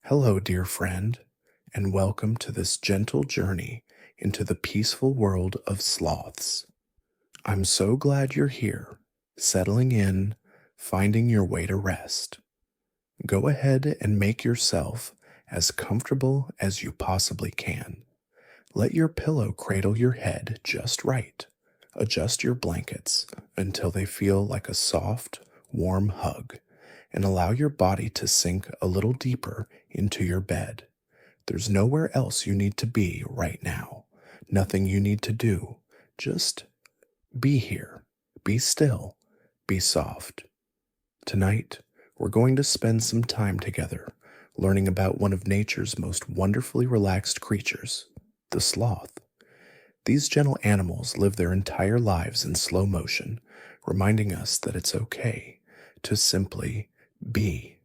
Hello, dear friend, and welcome to this gentle journey into the peaceful world of sloths. I'm so glad you're here, settling in, finding your way to rest. Go ahead and make yourself as comfortable as you possibly can. Let your pillow cradle your head just right. Adjust your blankets until they feel like a soft, warm hug, and allow your body to sink a little deeper into your bed. There's nowhere else you need to be right now. Nothing you need to do. Just be here. Be still. Be soft. Tonight, we're going to spend some time together learning about one of nature's most wonderfully relaxed creatures, the sloth. These gentle animals live their entire lives in slow motion, reminding us that it's okay to simply be.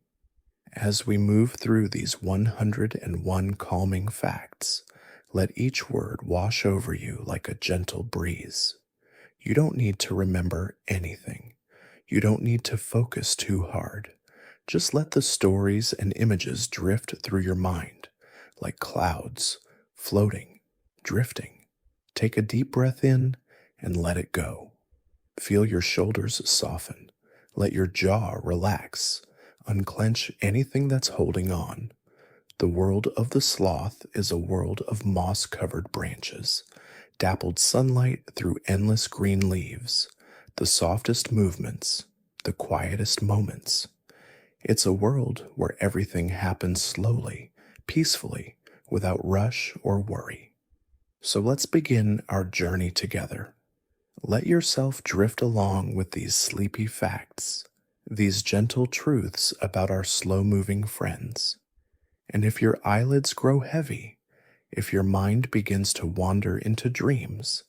As we move through these 101 calming facts, let each word wash over you like a gentle breeze. You don't need to remember anything. You don't need to focus too hard. Just let the stories and images drift through your mind like clouds, floating, drifting. Take a deep breath in and let it go. Feel your shoulders soften. Let your jaw relax. Unclench anything that's holding on. The world of the sloth is a world of moss covered branches, dappled sunlight through endless green leaves, the softest movements, the quietest moments. It's a world where everything happens slowly, peacefully, without rush or worry. So let's begin our journey together. Let yourself drift along with these sleepy facts, these gentle truths about our slow moving friends. And if your eyelids grow heavy, if your mind begins to wander into dreams,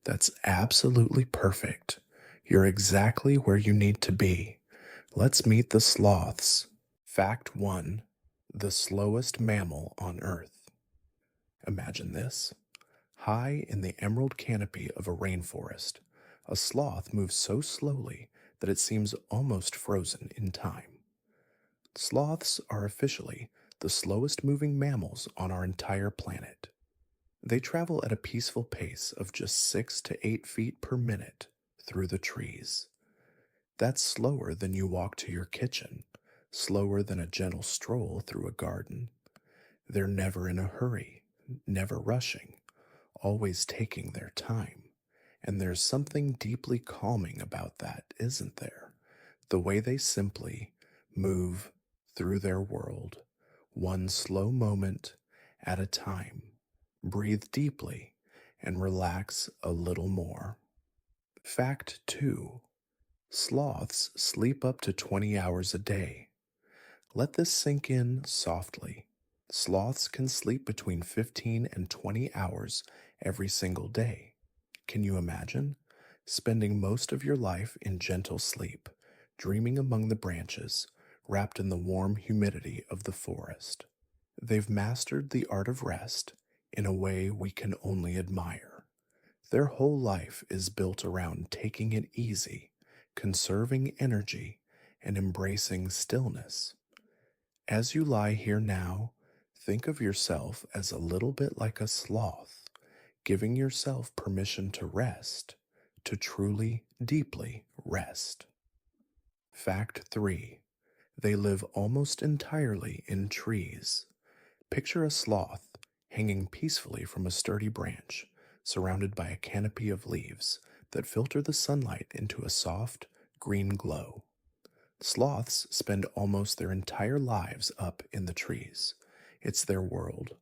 that's absolutely perfect. You're exactly where you need to be. Let's meet the sloths. Fact 1: the slowest mammal on Earth. Imagine this. High in the emerald canopy of a rainforest, a sloth moves so slowly that it seems almost frozen in time. Sloths are officially the slowest moving mammals on our entire planet. They travel at a peaceful pace of just 6 to 8 feet per minute through the trees. That's slower than you walk to your kitchen, slower than a gentle stroll through a garden. They're never in a hurry, never rushing, always taking their time. And there's something deeply calming about that, isn't there? The way they simply move through their world, one slow moment at a time. Breathe deeply and relax a little more. Fact 2: sloths sleep up to 20 hours a day. Let this sink in softly. Sloths can sleep between 15 and 20 hours every single day. Can you imagine? Spending most of your life in gentle sleep, dreaming among the branches, wrapped in the warm humidity of the forest. They've mastered the art of rest in a way we can only admire. Their whole life is built around taking it easy, conserving energy, and embracing stillness. As you lie here now, think of yourself as a little bit like a sloth, giving yourself permission to rest, to truly, deeply rest. Fact 3: they live almost entirely in trees. Picture a sloth hanging peacefully from a sturdy branch, surrounded by a canopy of leaves that filter the sunlight into a soft, green glow. Sloths spend almost their entire lives up in the trees. It's their world,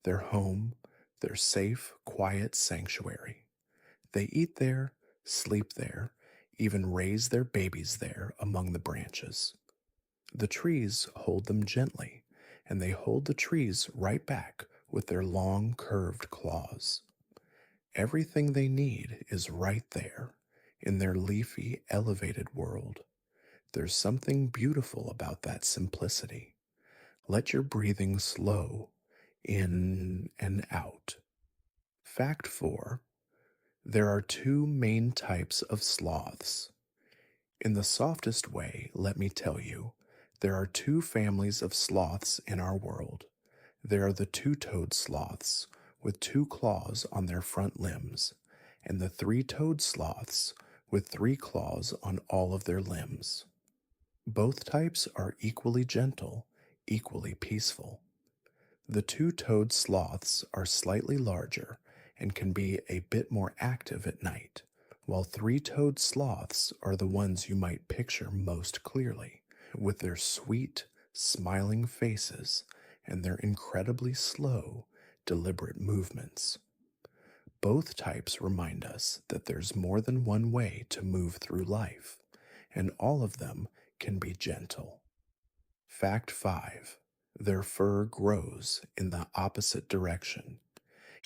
their home, their safe, quiet sanctuary. They eat there, sleep there, even raise their babies there among the branches. The trees hold them gently, and they hold the trees right back with their long, curved claws. Everything they need is right there in their leafy, elevated world. There's something beautiful about that simplicity. Let your breathing slow in and out. Fact 4: there are two main types of sloths. In the softest way, let me tell you, There are two families of sloths in our world. There are the two-toed sloths, with two claws on their front limbs, and the three-toed sloths, with three claws on all of their limbs. Both types are equally gentle, equally peaceful. The two-toed sloths are slightly larger and can be a bit more active at night, while three-toed sloths are the ones you might picture most clearly, with their sweet, smiling faces and their incredibly slow, deliberate movements. Both types remind us that there's more than one way to move through life, and all of them can be gentle. Fact 5. Their fur grows in the opposite direction.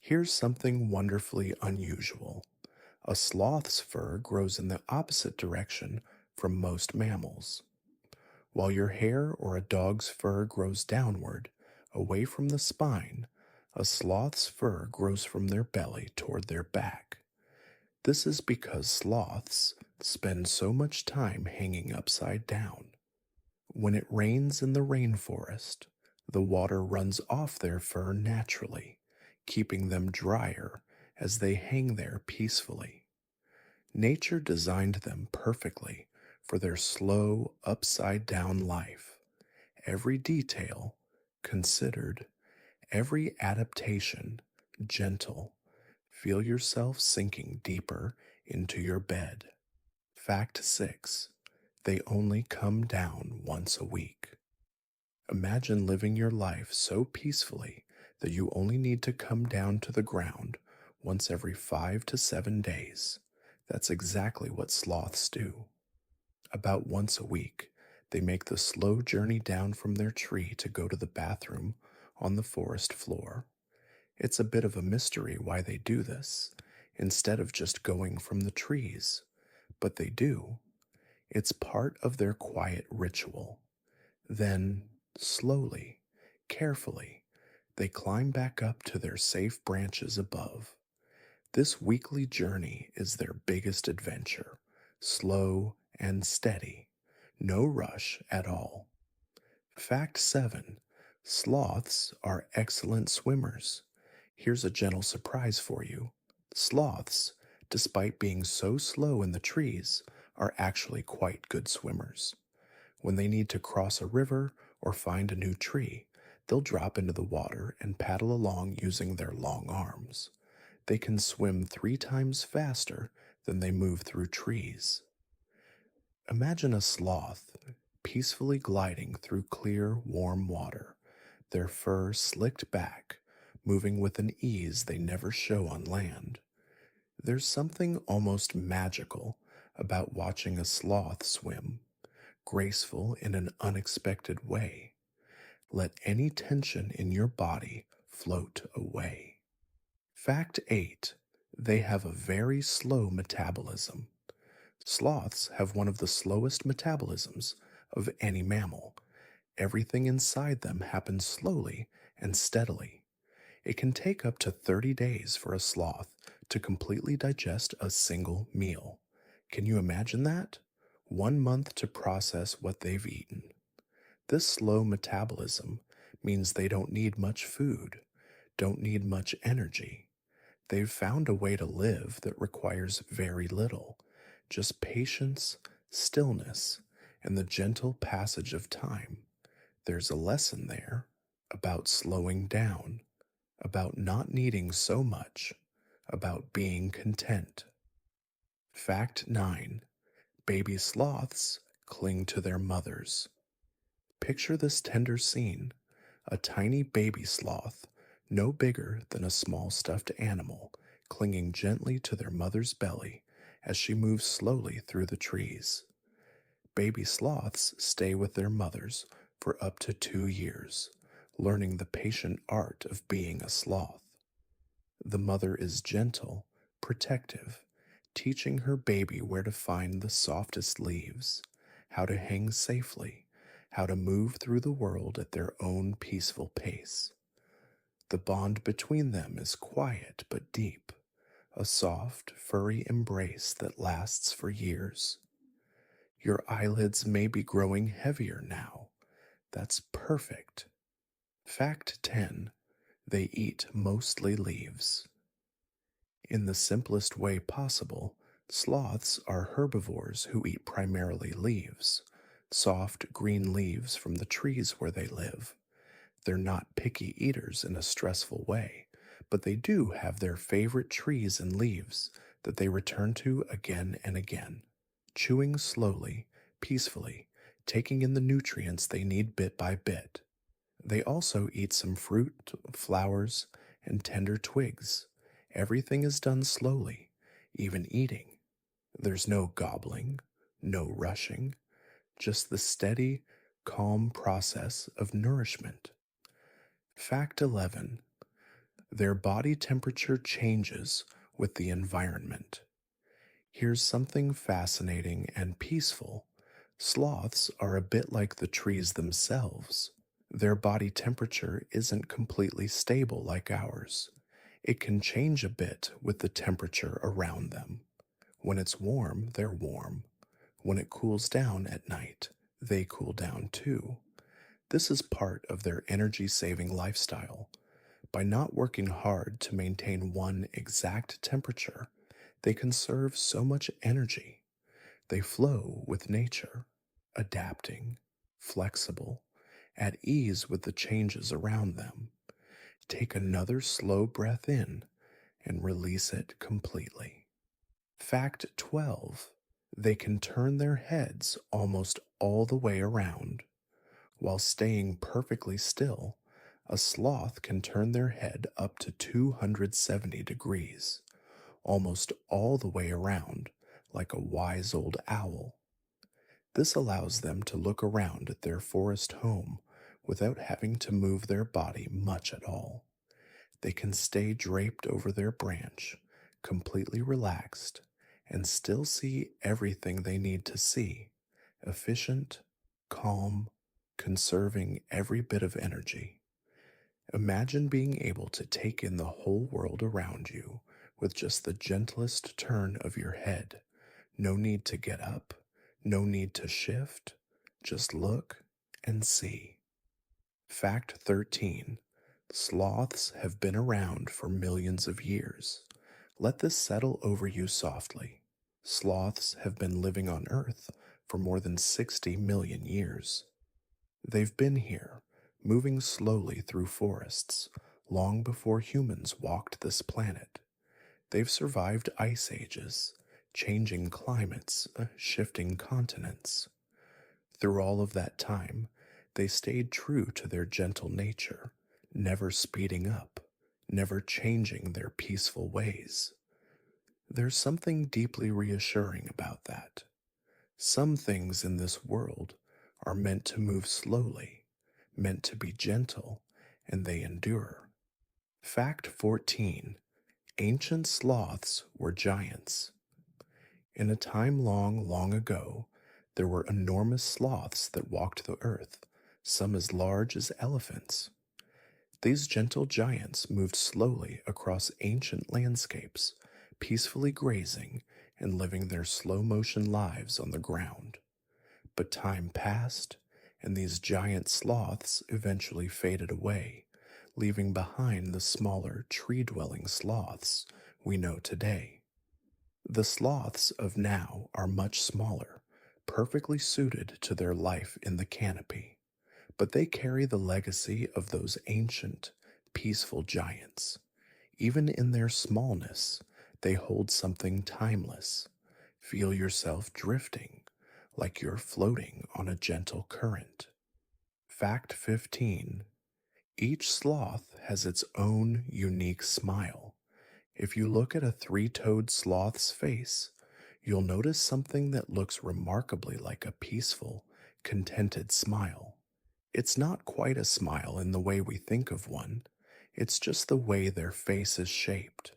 Here's something wonderfully unusual. A sloth's fur grows in the opposite direction from most mammals. While your hair or a dog's fur grows downward, away from the spine, a sloth's fur grows from their belly toward their back. This is because sloths spend so much time hanging upside down. When it rains in the rainforest, the water runs off their fur naturally, keeping them drier as they hang there peacefully. Nature designed them perfectly for their slow, upside down life. Every detail considered, every adaptation gentle. Feel yourself sinking deeper into your bed. Fact 6. They only come down once a week. Imagine living your life so peacefully that you only need to come down to the ground once every 5 to 7 days. That's exactly what sloths do. About once a week, they make the slow journey down from their tree to go to the bathroom on the forest floor. It's a bit of a mystery why they do this, instead of just going from the trees, but they do. It's part of their quiet ritual. Then, slowly, carefully, they climb back up to their safe branches above. This weekly journey is their biggest adventure, slow and steady, no rush at all. Fact 7. Sloths are excellent swimmers. Here's a gentle surprise for you. Sloths, despite being so slow in the trees, are actually quite good swimmers. When they need to cross a river or find a new tree, they'll drop into the water and paddle along using their long arms. They can swim 3 times faster than they move through trees. Imagine a sloth peacefully gliding through clear, warm water, their fur slicked back, moving with an ease they never show on land. There's something almost magical about watching a sloth swim, graceful in an unexpected way. Let any tension in your body float away. Fact 8. They have a very slow metabolism. Sloths have one of the slowest metabolisms of any mammal. Everything inside them happens slowly and steadily. It can take up to 30 days for a sloth to completely digest a single meal. Can you imagine that? 1 month to process what they've eaten. This slow metabolism means they don't need much food, don't need much energy. They've found a way to live that requires very little, just patience, stillness, and the gentle passage of time. There's a lesson there about slowing down, about not needing so much, about being content. Fact 9. Baby sloths cling to their mothers. Picture this tender scene. A tiny baby sloth, no bigger than a small stuffed animal, clinging gently to their mother's belly as she moves slowly through the trees. Baby sloths stay with their mothers for up to 2 years, learning the patient art of being a sloth. The mother is gentle, protective, teaching her baby where to find the softest leaves, how to hang safely, how to move through the world at their own peaceful pace. The bond between them is quiet but deep, a soft, furry embrace that lasts for years. Your eyelids may be growing heavier now, That's perfect. Fact 10. They eat mostly leaves. In the simplest way possible, sloths are herbivores who eat primarily leaves, soft green leaves from the trees where they live. They're not picky eaters in a stressful way, but they do have their favorite trees and leaves that they return to again and again, chewing slowly, peacefully, taking in the nutrients they need bit by bit. They also eat some fruit, flowers, and tender twigs. Everything is done slowly, even eating. There's no gobbling, no rushing, just the steady, calm process of nourishment. Fact 11. Their body temperature changes with the environment. Here's something fascinating and peaceful. Sloths are a bit like the trees themselves. Their body temperature isn't completely stable like ours. It can change a bit with the temperature around them. When it's warm, they're warm. When it cools down at night, they cool down too. This is part of their energy saving lifestyle. By not working hard to maintain one exact temperature, they conserve so much energy. They flow with nature, adapting, flexible, at ease with the changes around them. Take another slow breath in and release it completely. Fact 12. They can turn their heads almost all the way around. While staying perfectly still, a sloth can turn their head up to 270 degrees, almost all the way around, like a wise old owl. This allows them to look around at their forest home without having to move their body much at all. They can stay draped over their branch, completely relaxed, and still see everything they need to see. Efficient, calm, conserving every bit of energy. Imagine being able to take in the whole world around you with just the gentlest turn of your head. No need to get up, no need to shift, just look and see. Fact 13. Sloths have been around for millions of years. Let this settle over you softly. Sloths have been living on Earth for more than 60 million years. They've been here, moving slowly through forests, long before humans walked this planet. They've survived ice ages, changing climates, shifting continents. Through all of that time, they stayed true to their gentle nature, never speeding up, never changing their peaceful ways. There's something deeply reassuring about that. Some things in this world are meant to move slowly, meant to be gentle, and they endure. Fact 14. Ancient sloths were giants. In a time long, long ago, there were enormous sloths that walked the earth, some as large as elephants. These gentle giants moved slowly across ancient landscapes, peacefully grazing and living their slow motion lives on the ground. But time passed, and these giant sloths eventually faded away, leaving behind the smaller tree dwelling sloths we know today. The sloths of now are much smaller, perfectly suited to their life in the canopy, but they carry the legacy of those ancient, peaceful giants. Even in their smallness, they hold something timeless. Feel yourself drifting, like you're floating on a gentle current. Fact 15. Each sloth has its own unique smile. If you look at a three-toed sloth's face, you'll notice something that looks remarkably like a peaceful, contented smile. It's not quite a smile in the way we think of one, it's just the way their face is shaped,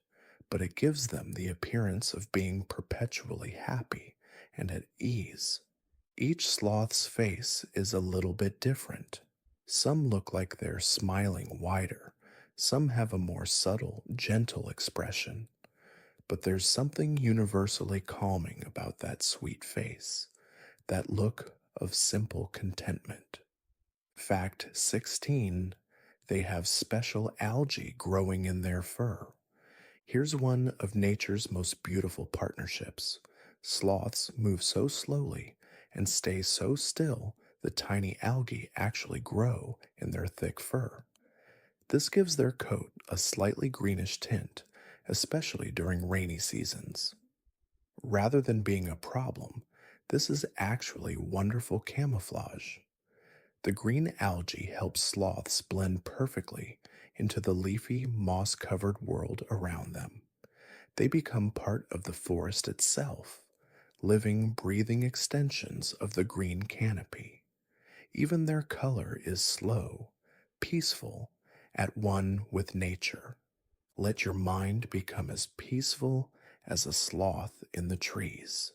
but it gives them the appearance of being perpetually happy and at ease. Each sloth's face is a little bit different. Some look like they're smiling wider, some have a more subtle, gentle expression, but there's something universally calming about that sweet face, that look of simple contentment. Fact 16. They have special algae growing in their fur. Here's one of nature's most beautiful partnerships. Sloths move so slowly and stay so still that tiny algae actually grow in their thick fur. This gives their coat a slightly greenish tint, especially during rainy seasons. Rather than being a problem, this is actually wonderful camouflage. The green algae helps sloths blend perfectly into the leafy, moss covered world around them. They become part of the forest itself, living, breathing extensions of the green canopy. Even their color is slow, peaceful, at one with nature. Let your mind become as peaceful as a sloth in the trees.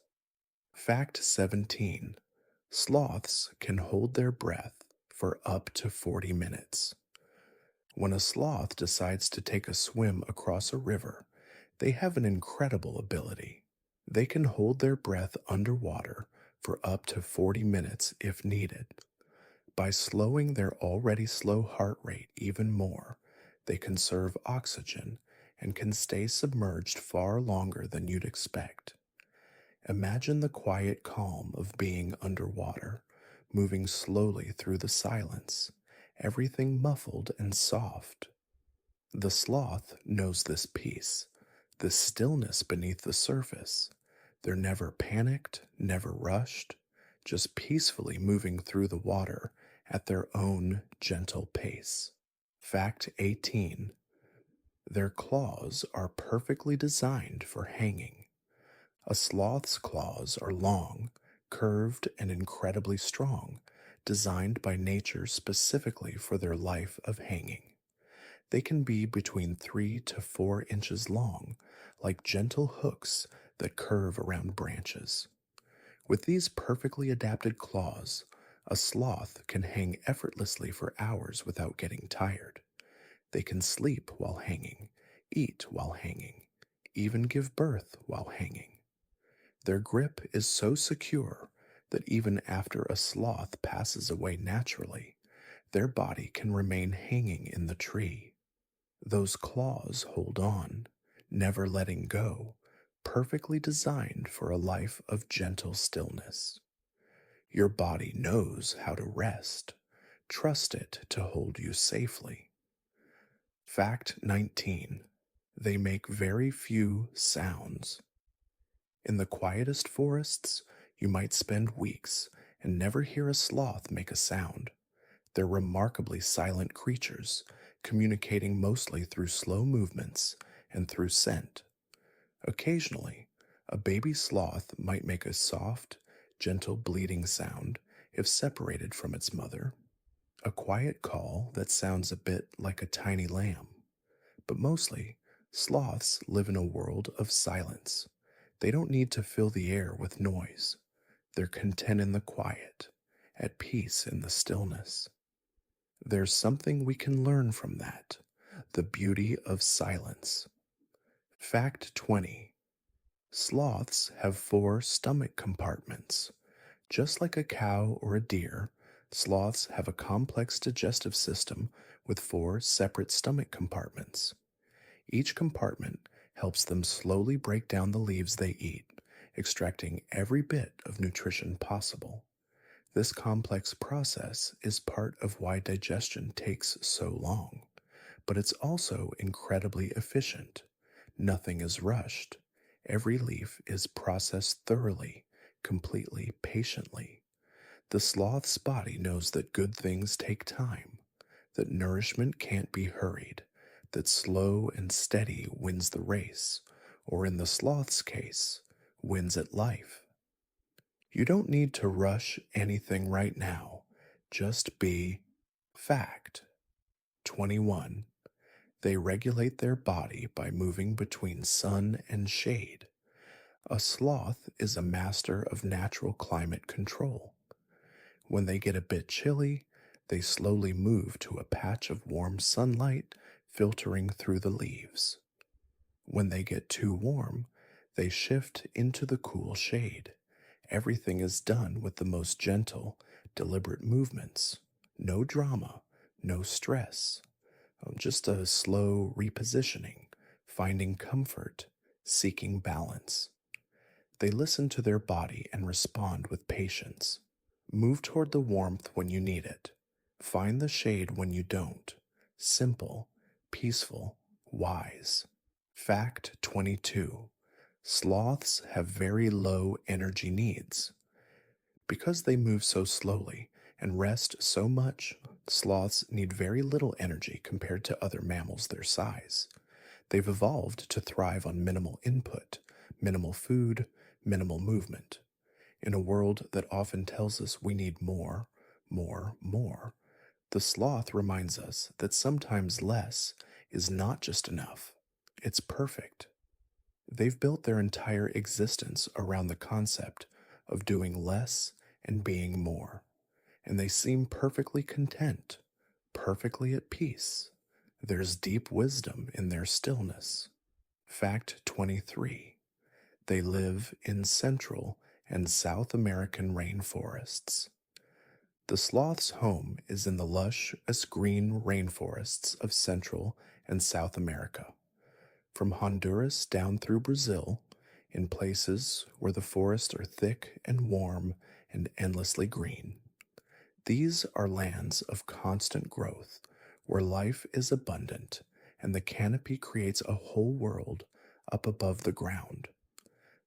Fact 17. Sloths can hold their breath for up to 40 minutes. When a sloth decides to take a swim across a river, they have an incredible ability. They can hold their breath underwater for up to 40 minutes if needed. By slowing their already slow heart rate even more, they conserve oxygen and can stay submerged far longer than you'd expect. Imagine the quiet calm of being underwater, moving slowly through the silence, everything muffled and soft. The sloth knows this peace, this stillness beneath the surface. They're never panicked, never rushed, just peacefully moving through the water at their own gentle pace. Fact 18. Their claws are perfectly designed for hanging. A sloth's claws are long, curved, and incredibly strong, designed by nature specifically for their life of hanging. They can be between 3 to 4 inches long, like gentle hooks that curve around branches. With these perfectly adapted claws, a sloth can hang effortlessly for hours without getting tired. They can sleep while hanging, eat while hanging, even give birth while hanging. Their grip is so secure that even after a sloth passes away naturally, their body can remain hanging in the tree. Those claws hold on, never letting go, perfectly designed for a life of gentle stillness. Your body knows how to rest. Trust it to hold you safely. Fact 19. They make very few sounds. In the quietest forests, you might spend weeks and never hear a sloth make a sound. They're remarkably silent creatures, communicating mostly through slow movements and through scent. Occasionally, a baby sloth might make a soft, gentle bleating sound if separated from its mother, a quiet call that sounds a bit like a tiny lamb. But mostly, sloths live in a world of silence. They don't need to fill the air with noise. They're content in the quiet, at peace in the stillness. There's something we can learn from that, the beauty of silence. Fact 20. Sloths have 4 stomach compartments. Just like a cow or a deer, sloths have a complex digestive system with 4 separate stomach compartments. Each compartment helps them slowly break down the leaves they eat, extracting every bit of nutrition possible. This complex process is part of why digestion takes so long, but it's also incredibly efficient. Nothing is rushed. Every leaf is processed thoroughly, completely, patiently. The sloth's body knows that good things take time, that nourishment can't be hurried, that slow and steady wins the race, or in the sloth's case, wins at life. You don't need to rush anything right now. Just be. Fact 21. They regulate their body by moving between sun and shade. A sloth is a master of natural climate control. When they get a bit chilly, they slowly move to a patch of warm sunlight filtering through the leaves. When they get too warm, they shift into the cool shade. Everything is done with the most gentle, deliberate movements. No drama, no stress, just a slow repositioning, finding comfort, seeking balance. They listen to their body and respond with patience. Move toward the warmth when you need it. Find the shade when you don't. Simple, peaceful, wise. Fact 22. Sloths have very low energy needs. Because they move so slowly and rest so much, sloths need very little energy compared to other mammals their size. They've evolved to thrive on minimal input, minimal food, minimal movement. In a world that often tells us we need more, more, more, the sloth reminds us that sometimes less is not just enough, it's perfect. They've built their entire existence around the concept of doing less and being more, and they seem perfectly content, perfectly at peace. There's deep wisdom in their stillness. Fact 23. They live in Central and South American rainforests. The sloth's home is in the lush, green rainforests of Central and South America. From Honduras down through Brazil, in places where the forests are thick and warm and endlessly green. These are lands of constant growth, where life is abundant and the canopy creates a whole world up above the ground.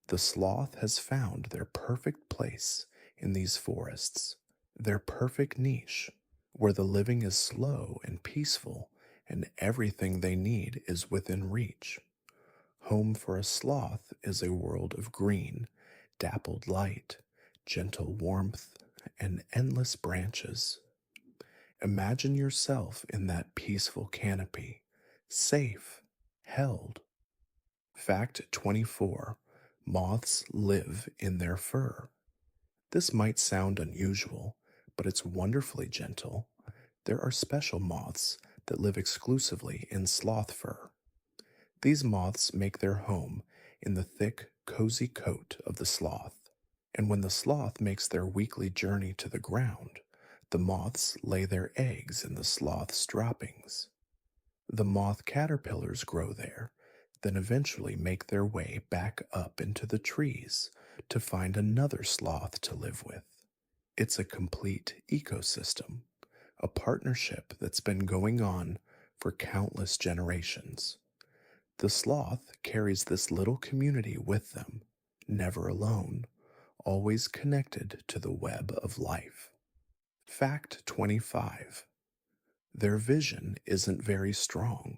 The sloth has found their perfect place in these forests, their perfect niche, where the living is slow and peaceful and everything they need is within reach. Home for a sloth is a world of green, dappled light, gentle warmth, and endless branches. Imagine yourself in that peaceful canopy, safe, held. Fact 24. Moths live in their fur. This might sound unusual, but it's wonderfully gentle. There are special moths that live exclusively in sloth fur. These moths make their home in the thick, cozy coat of the sloth, and when the sloth makes their weekly journey to the ground, the moths lay their eggs in the sloth's droppings. The moth caterpillars grow there, then eventually make their way back up into the trees to find another sloth to live with. It's a complete ecosystem, a partnership that's been going on for countless generations. The sloth carries this little community with them, never alone, always connected to the web of life. Fact 25. Their vision isn't very strong.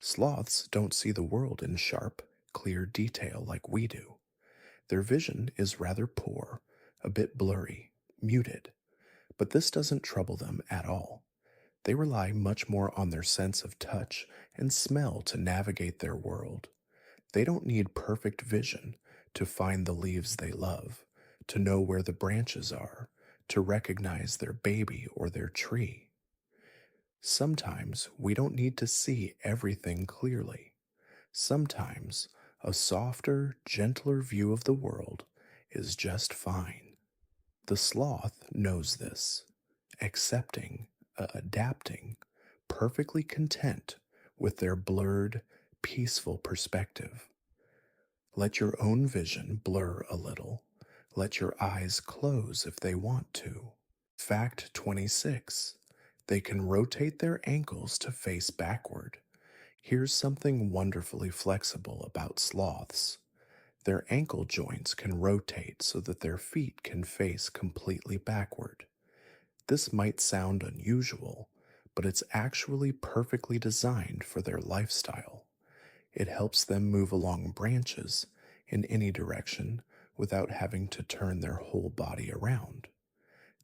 Sloths don't see the world in sharp, clear detail like we do. Their vision is rather poor, a bit blurry, muted, but this doesn't trouble them at all. They rely much more on their sense of touch and smell to navigate their world. They don't need perfect vision to find the leaves they love, to know where the branches are, to recognize their baby or their tree. Sometimes we don't need to see everything clearly. Sometimes a softer, gentler view of the world is just fine. The sloth knows this, accepting, adapting, perfectly content with their blurred, peaceful perspective. Let your own vision blur a little. Let your eyes close if they want to. Fact 26. They can rotate their ankles to face backward. Here's something wonderfully flexible about sloths. Their ankle joints can rotate so that their feet can face completely backward. This might sound unusual, but it's actually perfectly designed for their lifestyle. It helps them move along branches in any direction without having to turn their whole body around.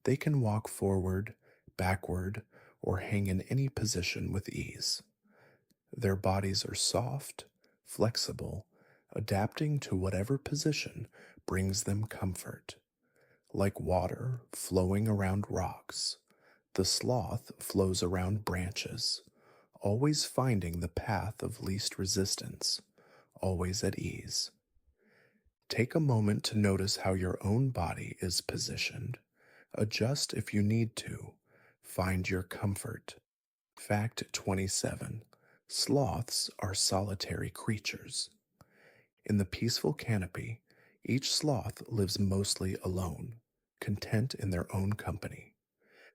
They can walk forward, backward, or hang in any position with ease. Their bodies are soft, flexible, adapting to whatever position brings them comfort. Like water flowing around rocks, the sloth flows around branches, always finding the path of least resistance, always at ease. Take a moment to notice how your own body is positioned. Adjust if you need to. Find your comfort. Fact 27. Sloths are solitary creatures. In the peaceful canopy, each sloth lives mostly alone, content in their own company.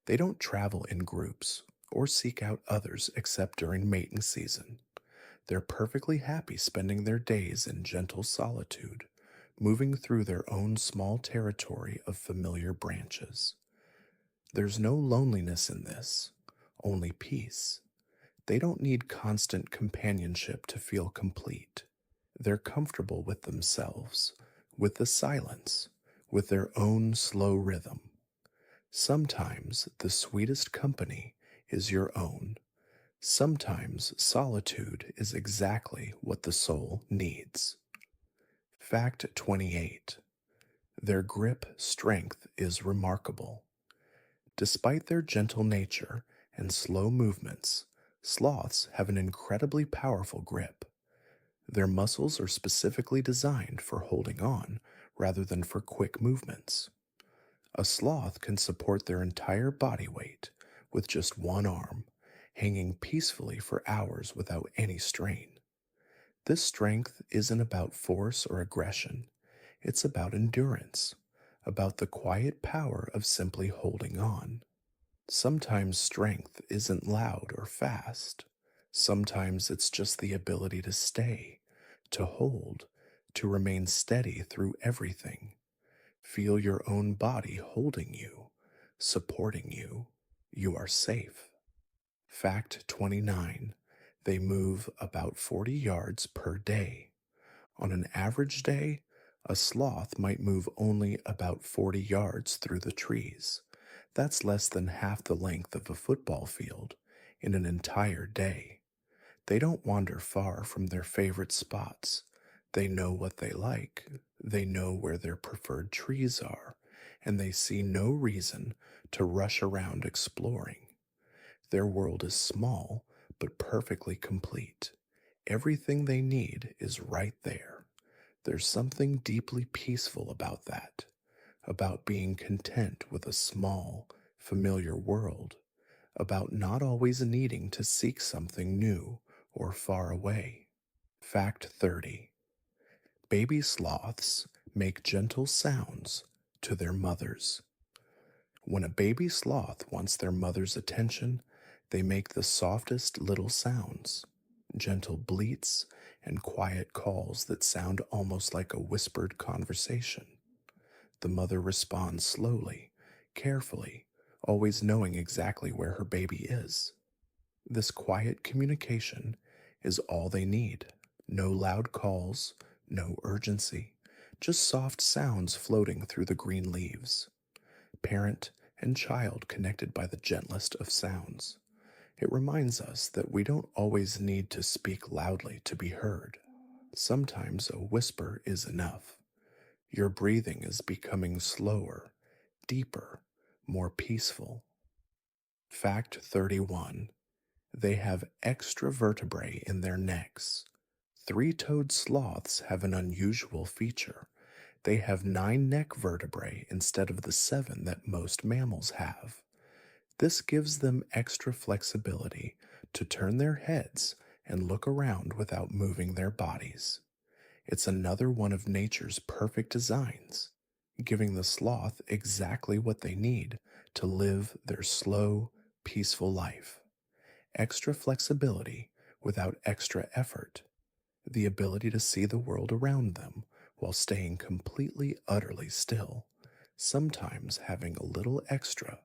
They don't travel in groups or seek out others except during mating season. They're perfectly happy spending their days in gentle solitude, moving through their own small territory of familiar branches. There's no loneliness in this, only peace. They don't need constant companionship to feel complete. They're comfortable with themselves, with the silence, with their own slow rhythm. Sometimes the sweetest company is your own. Sometimes solitude is exactly what the soul needs. Fact 28. Their grip strength is remarkable. Despite their gentle nature and slow movements, sloths have an incredibly powerful grip. Their muscles are specifically designed for holding on rather than for quick movements. A sloth can support their entire body weight with just one arm, hanging peacefully for hours without any strain. This strength isn't about force or aggression, it's about endurance, about the quiet power of simply holding on. Sometimes strength isn't loud or fast. Sometimes it's just the ability to stay, to hold, to remain steady through everything. Feel your own body holding you, supporting you. You are safe. Fact 29. They move about 40 yards per day. On an average day, a sloth might move only about 40 yards through the trees. That's less than half the length of a football field in an entire day. They don't wander far from their favorite spots. They know what they like. They know where their preferred trees are, and they see no reason to rush around exploring. Their world is small, but perfectly complete. Everything they need is right there. There's something deeply peaceful about that, about being content with a small, familiar world, about not always needing to seek something new or far away. Fact 30. Baby sloths make gentle sounds to their mothers. When a baby sloth wants their mother's attention, they make the softest little sounds, gentle bleats and quiet calls that sound almost like a whispered conversation. The mother responds slowly, carefully, always knowing exactly where her baby is. This quiet communication is all they need. No loud calls, no urgency, just soft sounds floating through the green leaves. Parent and child connected by the gentlest of sounds. It reminds us that we don't always need to speak loudly to be heard. Sometimes a whisper is enough. Your breathing is becoming slower, deeper, more peaceful. Fact 31. They have extra vertebrae in their necks. Three-toed sloths have an unusual feature. They have 9 neck vertebrae instead of the 7 that most mammals have. This gives them extra flexibility to turn their heads and look around without moving their bodies. It's another one of nature's perfect designs, giving the sloth exactly what they need to live their slow, peaceful life. Extra flexibility without extra effort. The ability to see the world around them while staying completely, utterly still. Sometimes having a little extra,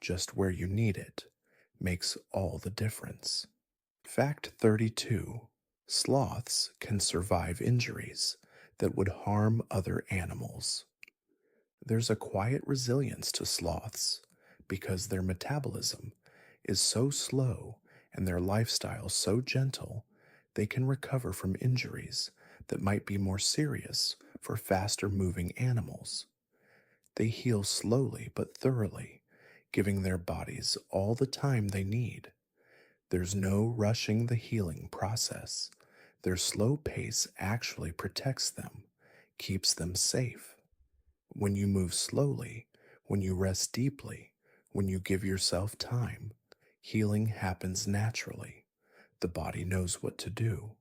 just where you need it, makes all the difference. Fact 32. Sloths can survive injuries that would harm other animals. There's a quiet resilience to sloths because their metabolism is so slow and their lifestyle so gentle, they can recover from injuries that might be more serious for faster moving animals. They heal slowly but thoroughly, giving their bodies all the time they need. There's no rushing the healing process. Their slow pace actually protects them, keeps them safe. When you move slowly, when you rest deeply, When you give yourself time, healing happens naturally. The body knows what to do.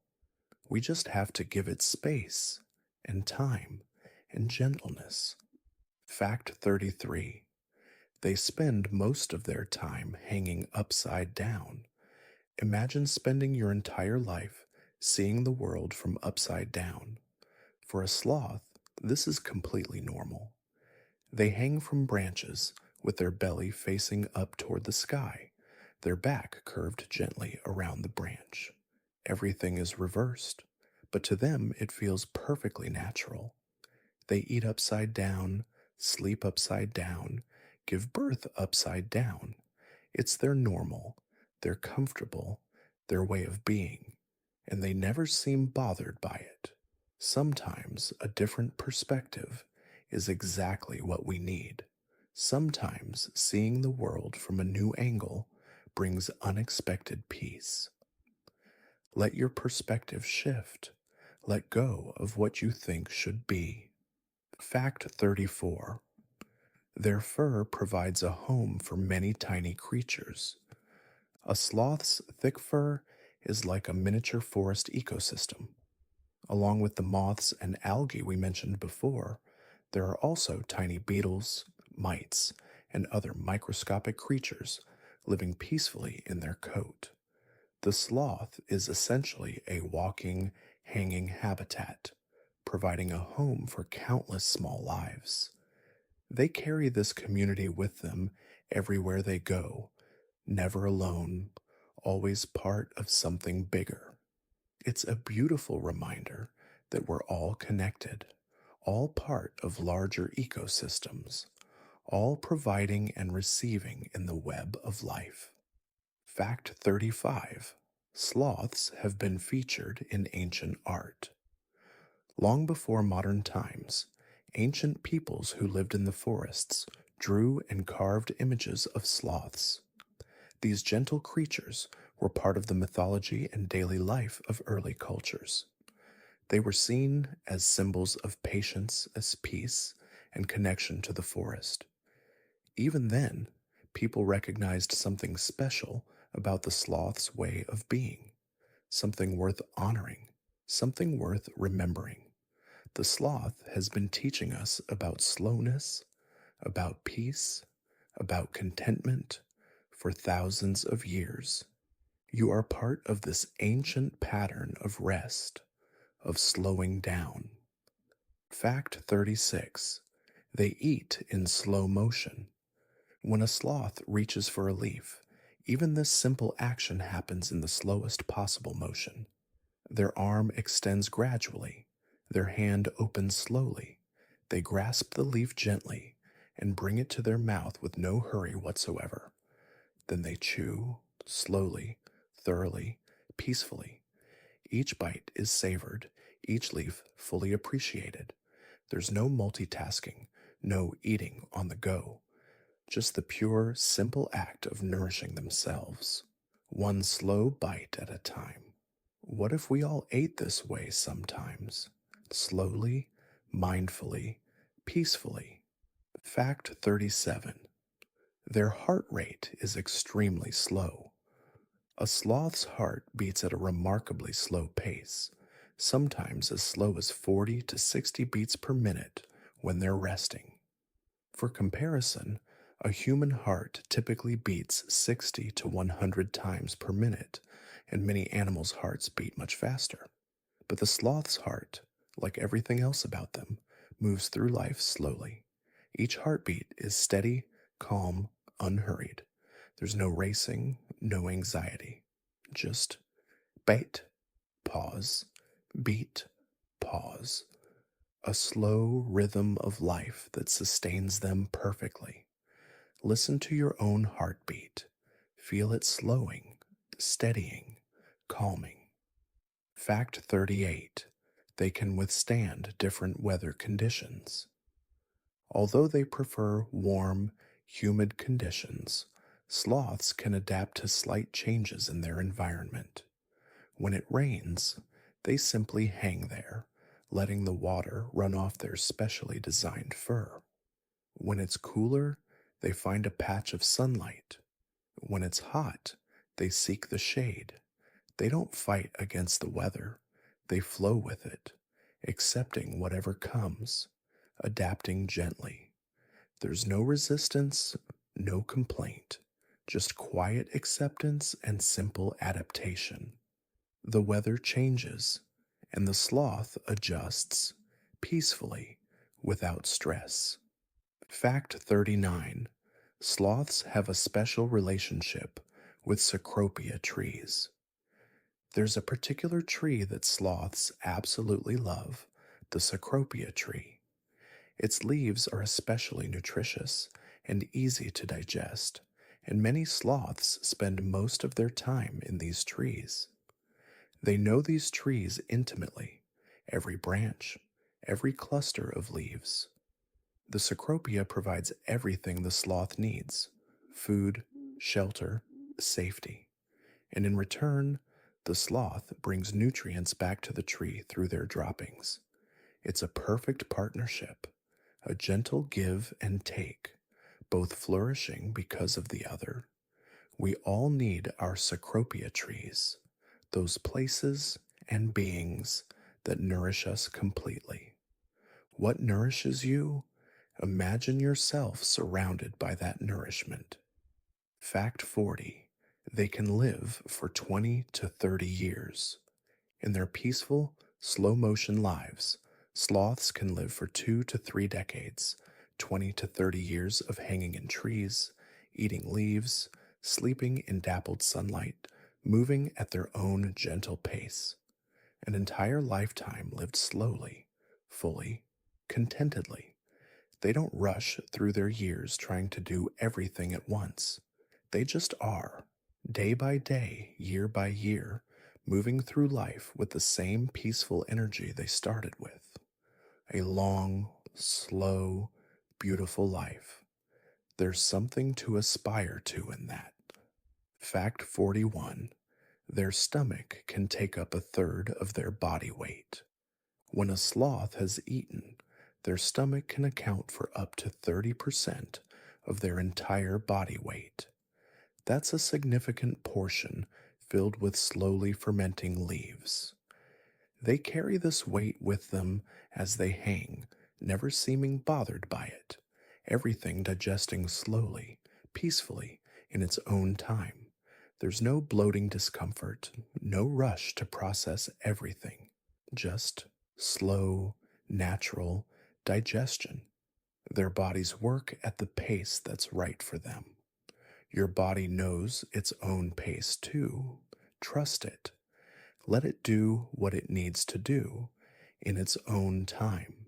We just have to give it space and time and gentleness. Fact 33. They spend most of their time hanging upside down. Imagine spending your entire life seeing the world from upside down. For a sloth, this is completely normal. They hang from branches with their belly facing up toward the sky, their back curved gently around the branch. Everything is reversed, but to them it feels perfectly natural. They eat upside down, sleep upside down, give birth upside down. It's their normal, their comfortable, their way of being, and they never seem bothered by it. Sometimes a different perspective is exactly what we need. Sometimes seeing the world from a new angle brings unexpected peace. Let your perspective shift. Let go of what you think should be. Fact 34. Their fur provides a home for many tiny creatures. A sloth's thick fur is like a miniature forest ecosystem. Along with the moths and algae we mentioned before, there are also tiny beetles, mites, and other microscopic creatures living peacefully in their coat. The sloth is essentially a walking, hanging habitat, providing a home for countless small lives. They carry this community with them everywhere they go, never alone, always part of something bigger. It's a beautiful reminder that we're all connected, all part of larger ecosystems, all providing and receiving in the web of life. Fact 35. Sloths have been featured in ancient art. Long before modern times, ancient peoples who lived in the forests drew and carved images of sloths. These gentle creatures were part of the mythology and daily life of early cultures. They were seen as symbols of patience, as peace, and connection to the forest. Even then, people recognized something special about the sloth's way of being, something worth honoring, something worth remembering. The sloth has been teaching us about slowness, about peace, about contentment for thousands of years. You are part of this ancient pattern of rest, of slowing down. Fact 36. They eat in slow motion. When a sloth reaches for a leaf, even this simple action happens in the slowest possible motion. Their arm extends gradually, their hand opens slowly. They grasp the leaf gently and bring it to their mouth with no hurry whatsoever. Then they chew, slowly, thoroughly, peacefully. Each bite is savored, each leaf fully appreciated. There's no multitasking, no eating on the go, just the pure, simple act of nourishing themselves, one slow bite at a time. What if we all ate this way sometimes? Slowly, mindfully, peacefully. Fact 37. Their heart rate is extremely slow. A sloth's heart beats at a remarkably slow pace, sometimes as slow as 40 to 60 beats per minute when they're resting. For comparison, a human heart typically beats 60 to 100 times per minute, and many animals' hearts beat much faster. But the sloth's heart, like everything else about them, moves through life slowly. Each heartbeat is steady, calm, unhurried. There's no racing, no anxiety. Just bait, pause, beat, pause. A slow rhythm of life that sustains them perfectly. Listen to your own heartbeat. Feel it slowing, steadying, calming. Fact 38. They can withstand different weather conditions. Although they prefer warm, humid conditions, sloths can adapt to slight changes in their environment. When it rains, they simply hang there, letting the water run off their specially designed fur. When it's cooler, They find a patch of sunlight. When it's hot, they seek the shade. They don't fight against the weather. They flow with it, accepting whatever comes, adapting gently. There's no resistance, no complaint, just quiet acceptance and simple adaptation. The weather changes, and the sloth adjusts peacefully without stress. Fact 39. Sloths have a special relationship with cecropia trees. There's a particular tree that sloths absolutely love, the cecropia tree. Its leaves are especially nutritious and easy to digest, and many sloths spend most of their time in these trees. They know these trees intimately, every branch, every cluster of leaves. The cecropia provides everything the sloth needs: food, shelter, safety. And in return, the sloth brings nutrients back to the tree through their droppings. It's a perfect partnership, a gentle give and take, both flourishing because of the other. We all need our cecropia trees, those places and beings that nourish us completely. What nourishes you? Imagine yourself surrounded by that nourishment. Fact 40. They can live for 20 to 30 years. In their peaceful, slow motion lives, sloths can live for 2 to 3 decades, 20 to 30 years of hanging in trees, eating leaves, sleeping in dappled sunlight, moving at their own gentle pace. An entire lifetime lived slowly, fully, contentedly. They don't rush through their years trying to do everything at once. They just are, day by day, year by year, moving through life with the same peaceful energy they started with. A long, slow, beautiful life. There's something to aspire to in that. Fact 41. Their stomach can take up a third of their body weight. When a sloth has eaten, their stomach can account for up to 30% of their entire body weight. That's a significant portion filled with slowly fermenting leaves. They carry this weight with them as they hang, never seeming bothered by it, everything digesting slowly, peacefully, in its own time. There's no bloating discomfort, no rush to process everything, just slow, natural digestion. Their bodies work at the pace that's right for them. Your body knows its own pace too. Trust it. Let it do what it needs to do in its own time.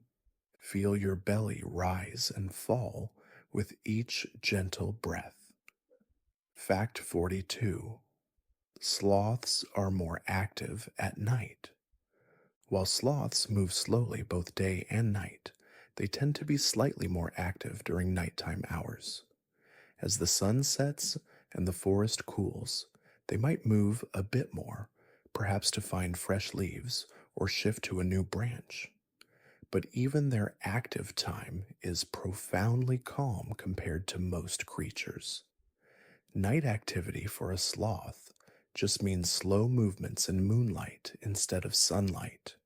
Feel your belly rise and fall with each gentle breath. Fact 42. Sloths are more active at night. While sloths move slowly both day and night, they tend to be slightly more active during nighttime hours. As the sun sets and the forest cools, they might move a bit more, perhaps to find fresh leaves or shift to a new branch. But even their active time is profoundly calm compared to most creatures. Night activity for a sloth just means slow movements in moonlight instead of sunlight,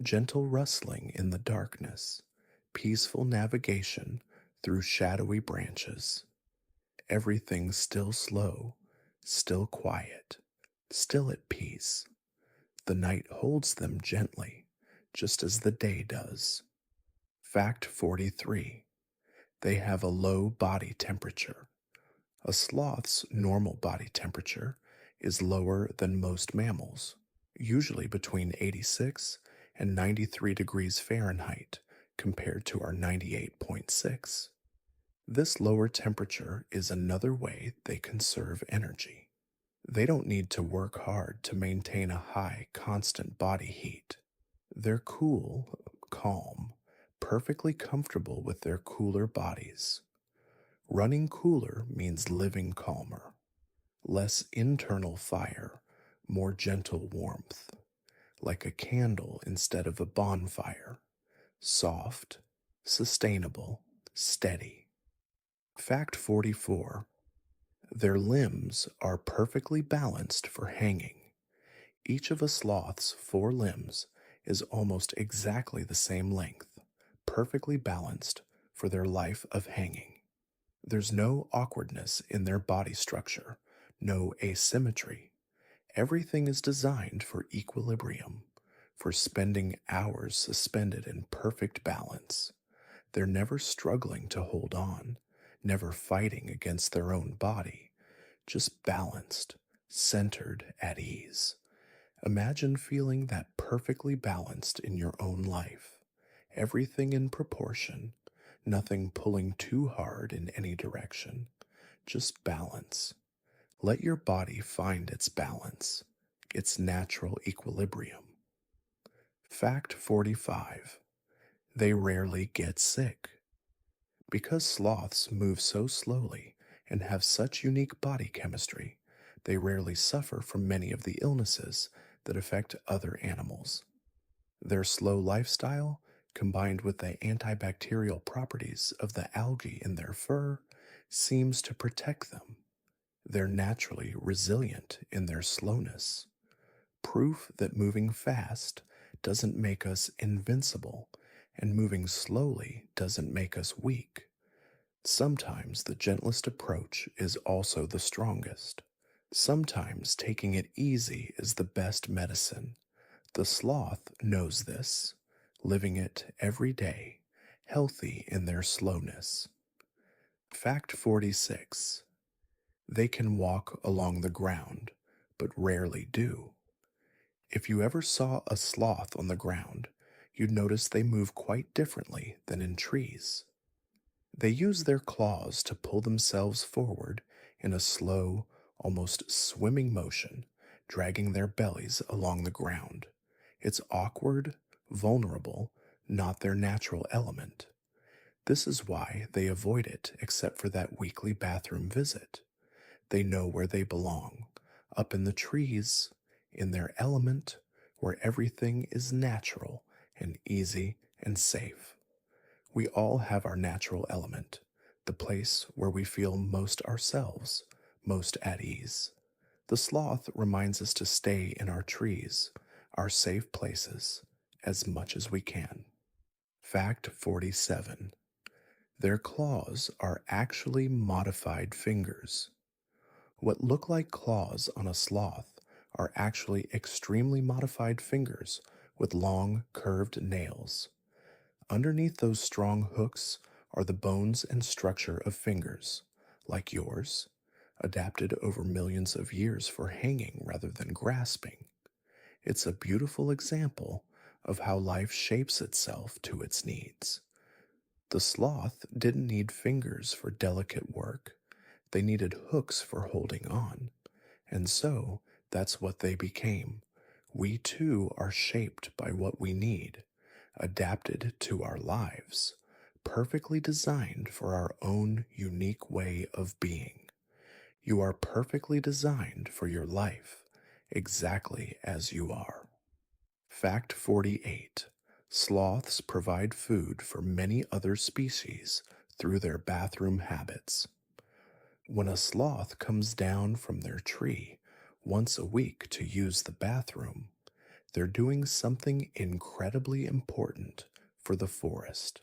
gentle rustling in the darkness, peaceful navigation through shadowy branches. Everything still slow, still quiet, still at peace. The night holds them gently, just as the day does. Fact 43. They have a low body temperature. A sloth's normal body temperature is lower than most mammals, usually between 86 and 93 degrees Fahrenheit compared to our 98.6. This lower temperature is another way they conserve energy. They don't need to work hard to maintain a high, constant body heat. They're cool, calm, perfectly comfortable with their cooler bodies. Running cooler means living calmer. Less internal fire, more gentle warmth. Like a candle instead of a bonfire. Soft, sustainable, steady. Fact 44. Their limbs are perfectly balanced for hanging. Each of a sloth's four limbs is almost exactly the same length, perfectly balanced for their life of hanging. There's no awkwardness in their body structure, no asymmetry. Everything is designed for equilibrium, for spending hours suspended in perfect balance. They're never struggling to hold on, never fighting against their own body, just balanced, centered at ease. Imagine feeling that perfectly balanced in your own life. Everything in proportion, nothing pulling too hard in any direction, just balance. Let your body find its balance, its natural equilibrium. Fact 45. They rarely get sick. Because sloths move so slowly and have such unique body chemistry, they rarely suffer from many of the illnesses that affect other animals. Their slow lifestyle, combined with the antibacterial properties of the algae in their fur, seems to protect them. They're naturally resilient in their slowness. Proof that moving fast doesn't make us invincible, and moving slowly doesn't make us weak. Sometimes the gentlest approach is also the strongest. Sometimes taking it easy is the best medicine. The sloth knows this, living it every day, healthy in their slowness. Fact 46. They can walk along the ground, but rarely do. If you ever saw a sloth on the ground, you'd notice they move quite differently than in trees. They use their claws to pull themselves forward in a slow, almost swimming motion, dragging their bellies along the ground. It's awkward, vulnerable, not their natural element. This is why they avoid it except for that weekly bathroom visit. They know where they belong, up in the trees, in their element, where everything is natural and easy and safe. We all have our natural element, the place where we feel most ourselves, most at ease. The sloth reminds us to stay in our trees, our safe places, as much as we can. Fact 47. Their claws are actually modified fingers. What look like claws on a sloth are actually extremely modified fingers with long, curved nails. Underneath those strong hooks are the bones and structure of fingers, like yours, adapted over millions of years for hanging rather than grasping. It's a beautiful example of how life shapes itself to its needs. The sloth didn't need fingers for delicate work. They needed hooks for holding on. And so, that's what they became. We too are shaped by what we need, adapted to our lives, perfectly designed for our own unique way of being. You are perfectly designed for your life, exactly as you are. Fact 48. Sloths provide food for many other species through their bathroom habits. When a sloth comes down from their tree once a week to use the bathroom, they're doing something incredibly important for the forest.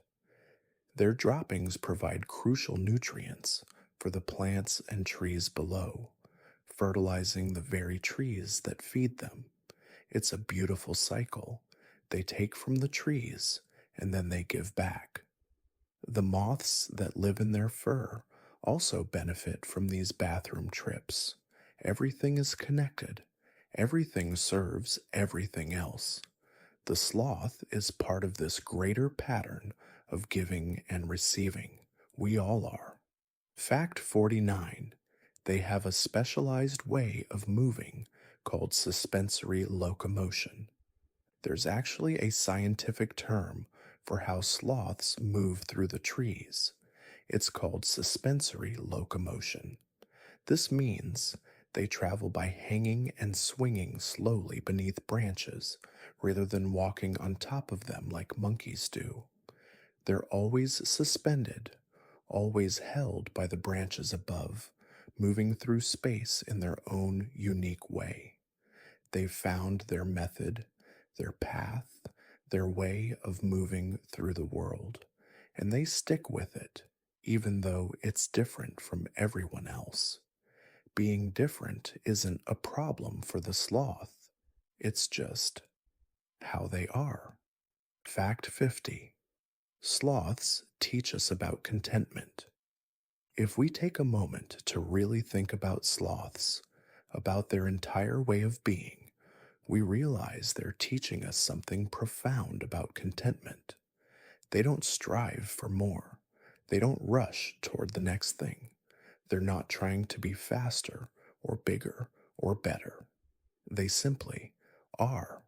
Their droppings provide crucial nutrients for the plants and trees below, fertilizing the very trees that feed them. It's a beautiful cycle. They take from the trees and then they give back. The moths that live in their fur also benefit from these bathroom trips. Everything is connected. Everything serves everything else. The sloth is part of this greater pattern of giving and receiving. We all are. Fact 49. They have a specialized way of moving called suspensory locomotion. There's actually a scientific term for how sloths move through the trees. It's called suspensory locomotion. This means they travel by hanging and swinging slowly beneath branches rather than walking on top of them like monkeys do. They're always suspended, always held by the branches above, moving through space in their own unique way. They've found their method, their path, their way of moving through the world, and they stick with it, even though it's different from everyone else. Being different isn't a problem for the sloth, it's just how they are. Fact 50. Sloths teach us about contentment. If we take a moment to really think about sloths, about their entire way of being, we realize they're teaching us something profound about contentment. They don't strive for more. They don't rush toward the next thing. They're not trying to be faster or bigger or better. They simply are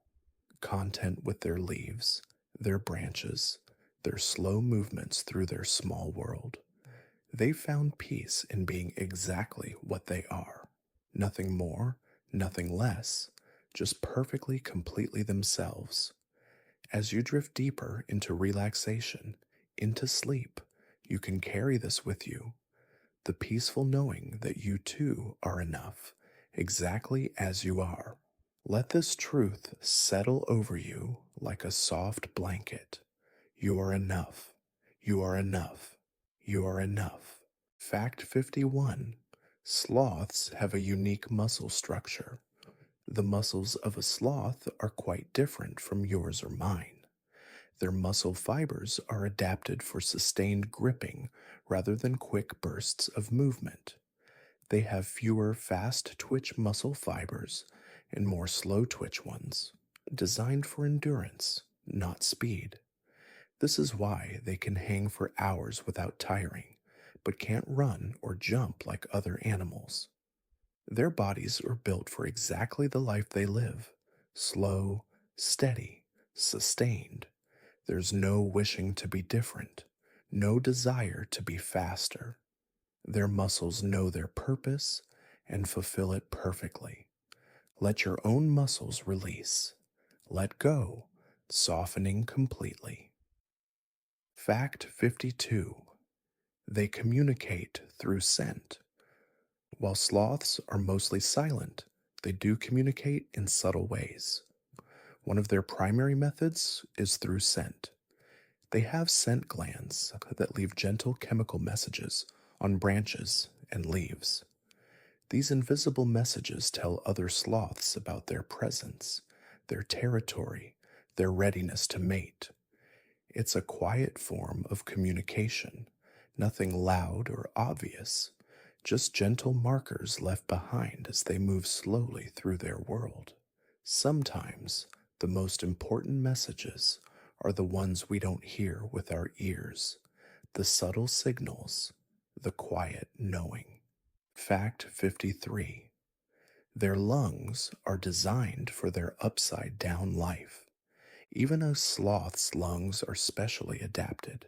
content with their leaves, their branches, their slow movements through their small world. They found peace in being exactly what they are. Nothing more, nothing less, just perfectly, completely themselves. As you drift deeper into relaxation, into sleep, you can carry this with you. The peaceful knowing that you too are enough, exactly as you are. Let this truth settle over you like a soft blanket. You are enough. You are enough. You are enough. Fact 51. Sloths have a unique muscle structure. The muscles of a sloth are quite different from yours or mine. Their muscle fibers are adapted for sustained gripping rather than quick bursts of movement. They have fewer fast twitch muscle fibers and more slow twitch ones, designed for endurance, not speed. This is why they can hang for hours without tiring, but can't run or jump like other animals. Their bodies are built for exactly the life they live: slow, steady, sustained. There's no wishing to be different, no desire to be faster. Their muscles know their purpose and fulfill it perfectly. Let your own muscles release. Let go, softening completely. Fact 52. They communicate through scent. While sloths are mostly silent, they do communicate in subtle ways. One of their primary methods is through scent. They have scent glands that leave gentle chemical messages on branches and leaves. These invisible messages tell other sloths about their presence, their territory, their readiness to mate. It's a quiet form of communication, nothing loud or obvious, just gentle markers left behind as they move slowly through their world. Sometimes the most important messages are the ones we don't hear with our ears, the subtle signals, the quiet knowing. Fact 53. Their lungs are designed for their upside down life. Even a sloth's lungs are specially adapted.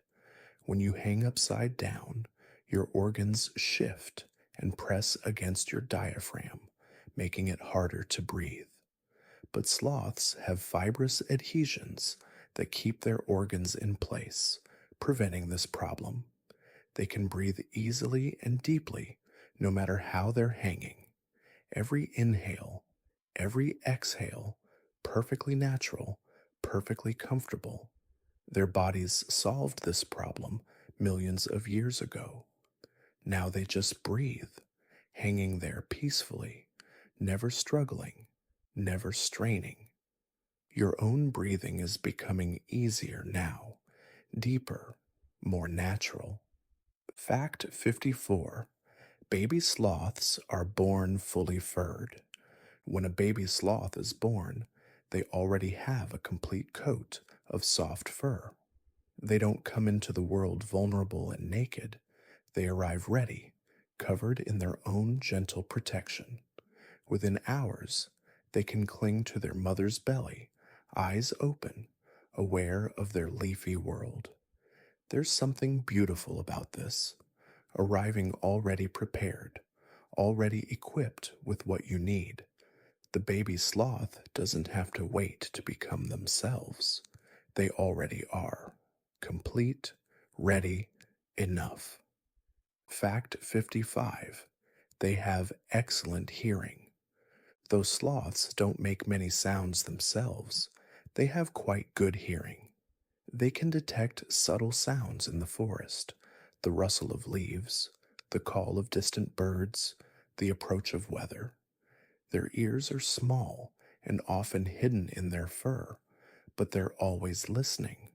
When you hang upside down, your organs shift and press against your diaphragm, making it harder to breathe. But sloths have fibrous adhesions that keep their organs in place, preventing this problem. They can breathe easily and deeply, no matter how they're hanging. Every inhale, every exhale, perfectly natural, perfectly comfortable. Their bodies solved this problem millions of years ago. Now they just breathe, hanging there peacefully, never struggling, never straining. Your own breathing is becoming easier now, deeper, more natural. Fact 54. Baby sloths are born fully furred. When a baby sloth is born, they already have a complete coat of soft fur. They don't come into the world vulnerable and naked. They arrive ready, covered in their own gentle protection. Within hours, they can cling to their mother's belly, eyes open, aware of their leafy world. There's something beautiful about this, arriving already prepared, already equipped with what you need. The baby sloth doesn't have to wait to become themselves. They already are, complete, ready, enough. Fact 55. They have excellent hearing. Though sloths don't make many sounds themselves, they have quite good hearing. They can detect subtle sounds in the forest, the rustle of leaves, the call of distant birds, the approach of weather. Their ears are small and often hidden in their fur, but they're always listening,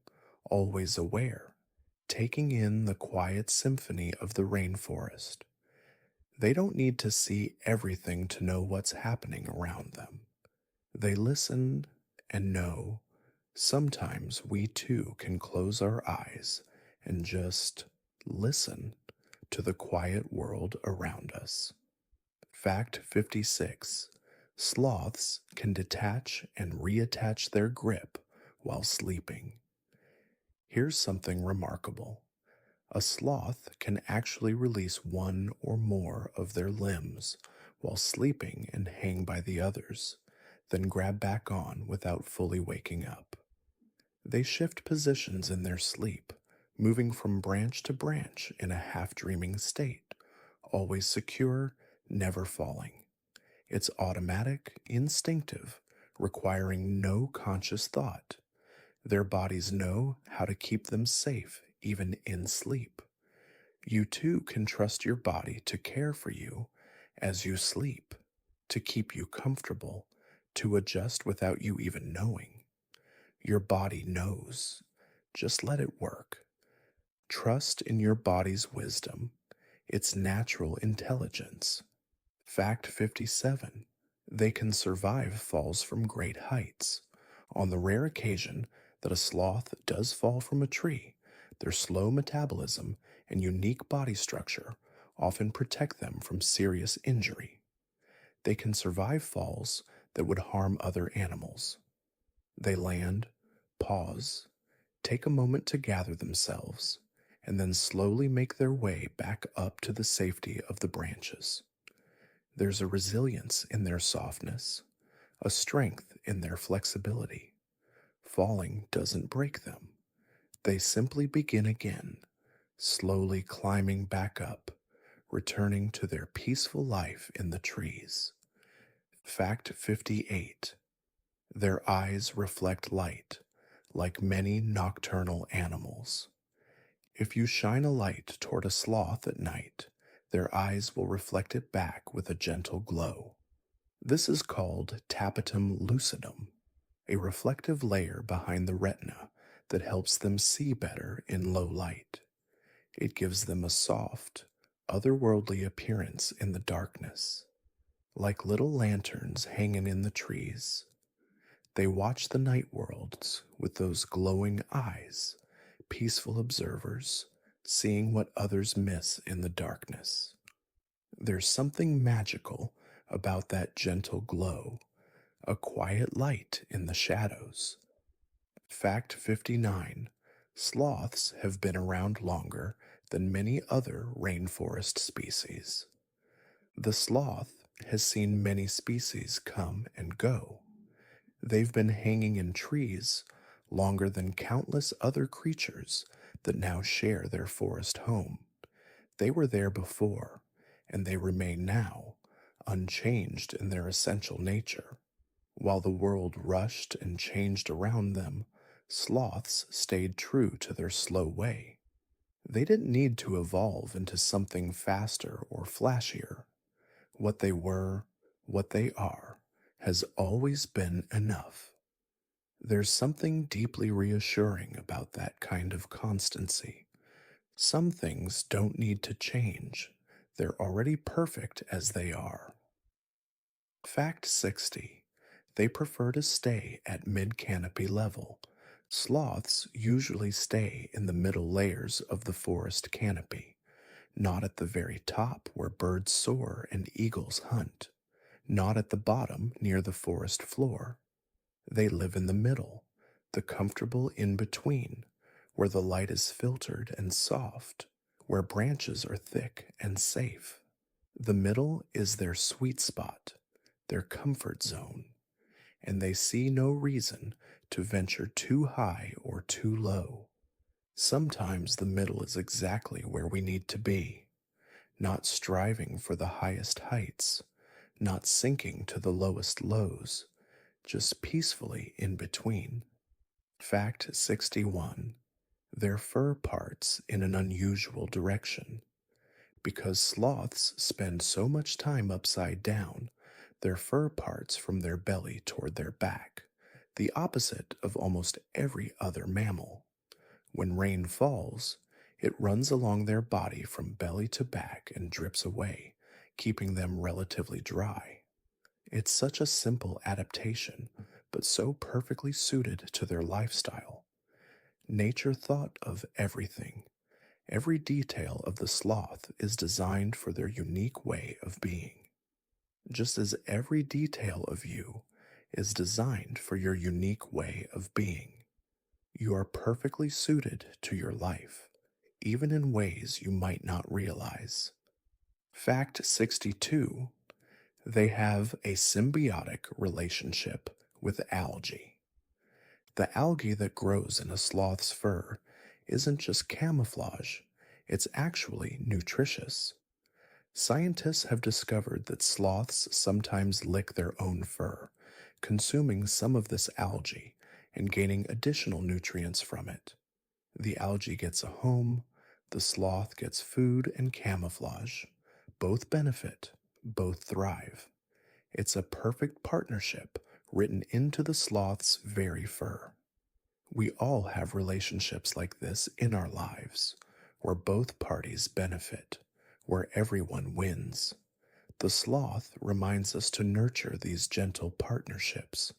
always aware, taking in the quiet symphony of the rainforest. They don't need to see everything to know what's happening around them. They listen and know. Sometimes we too can close our eyes and just listen to the quiet world around us. Fact 56. Sloths can detach and reattach their grip while sleeping. Here's something remarkable. A sloth can actually release one or more of their limbs while sleeping and hang by the others, then grab back on without fully waking up. They shift positions in their sleep, moving from branch to branch in a half dreaming state, always secure, never falling. It's automatic, instinctive, requiring no conscious thought. Their bodies know how to keep them safe even in sleep. You too can trust your body to care for you as you sleep, to keep you comfortable, to adjust without you even knowing. Your body knows. Just let it work. Trust in your body's wisdom, its natural intelligence. Fact 57. They can survive falls from great heights. On the rare occasion that a sloth does fall from a tree, their slow metabolism and unique body structure often protect them from serious injury. They can survive falls that would harm other animals. They land, pause, take a moment to gather themselves, and then slowly make their way back up to the safety of the branches. There's a resilience in their softness, a strength in their flexibility. Falling doesn't break them. They simply begin again, slowly climbing back up, returning to their peaceful life in the trees. Fact 58. Their eyes reflect light, like many nocturnal animals. If you shine a light toward a sloth at night, their eyes will reflect it back with a gentle glow. This is called tapetum lucidum, a reflective layer behind the retina that helps them see better in low light. It gives them a soft, otherworldly appearance in the darkness. Like little lanterns hanging in the trees, they watch the night worlds with those glowing eyes, peaceful observers, seeing what others miss in the darkness. There's something magical about that gentle glow, a quiet light in the shadows. Fact 59. Sloths have been around longer than many other rainforest species. The sloth has seen many species come and go. They've been hanging in trees longer than countless other creatures that now share their forest home. They were there before, and they remain now, unchanged in their essential nature. While the world rushed and changed around them, sloths stayed true to their slow way. They didn't need to evolve into something faster or flashier. What they were, what they are, has always been enough. There's something deeply reassuring about that kind of constancy. Some things don't need to change. They're already perfect as they are. Fact 60. They prefer to stay at mid-canopy level. Sloths usually stay in the middle layers of the forest canopy, not at the very top where birds soar and eagles hunt, not at the bottom near the forest floor. They live in the middle, the comfortable in-between, where the light is filtered and soft, where branches are thick and safe. The middle is their sweet spot, their comfort zone, and they see no reason to venture too high or too low. Sometimes the middle is exactly where we need to be. not striving for the highest heights, not sinking to the lowest lows, just peacefully in between. Fact 61. Their fur parts in an unusual direction. Because sloths spend so much time upside down, their fur parts from their belly toward their back, the opposite of almost every other mammal. When rain falls, it runs along their body from belly to back and drips away, keeping them relatively dry. It's such a simple adaptation, but so perfectly suited to their lifestyle. Nature thought of everything. Every detail of the sloth is designed for their unique way of being, just as every detail of you is designed for your unique way of being. You are perfectly suited to your life, even in ways you might not realize. Fact 62. They have a symbiotic relationship with algae. The algae that grows in a sloth's fur isn't just camouflage, it's actually nutritious. Scientists have discovered that sloths sometimes lick their own fur, consuming some of this algae and gaining additional nutrients from it. The algae gets a home, the sloth gets food and camouflage. Both benefit, both thrive. It's a perfect partnership written into the sloth's very fur. We all have relationships like this in our lives, where both parties benefit, where everyone wins. The sloth reminds us to nurture these gentle partnerships.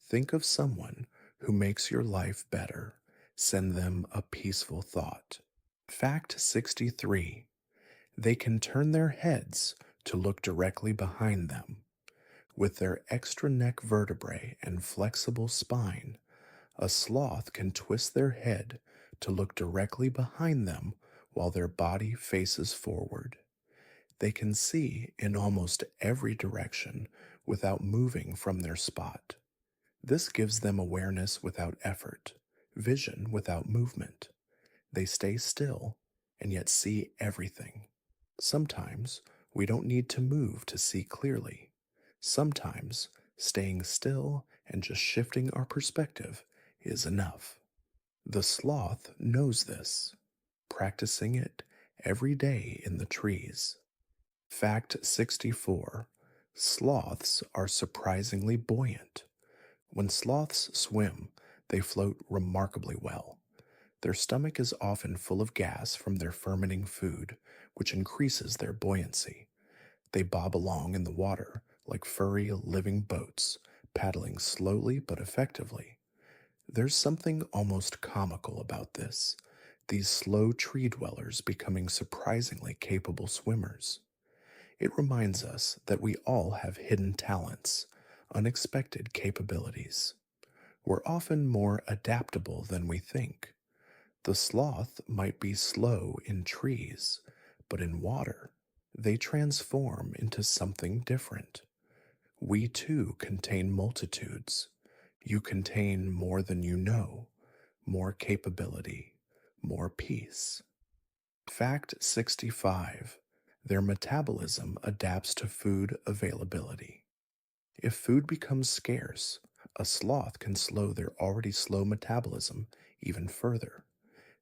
Think of someone who makes your life better. Send them a peaceful thought. Fact 63. They can turn their heads to look directly behind them. With their extra neck vertebrae and flexible spine, a sloth can twist their head to look directly behind them while their body faces forward. They can see in almost every direction without moving from their spot. This gives them awareness without effort, vision without movement. They stay still and yet see everything. Sometimes we don't need to move to see clearly. Sometimes staying still and just shifting our perspective is enough. The sloth knows this, practicing it every day in the trees. Fact 64. Sloths are surprisingly buoyant. When sloths swim, they float remarkably well. Their stomach is often full of gas from their fermenting food, which increases their buoyancy. They bob along in the water like furry living boats, paddling slowly but effectively. There's something almost comical about this, these slow tree dwellers becoming surprisingly capable swimmers. It reminds us that we all have hidden talents, unexpected capabilities. We're often more adaptable than we think. The sloth might be slow in trees, but in water, they transform into something different. We too contain multitudes. You contain more than you know, more capability, more peace. Fact 65. Their metabolism adapts to food availability. If food becomes scarce, a sloth can slow their already slow metabolism even further.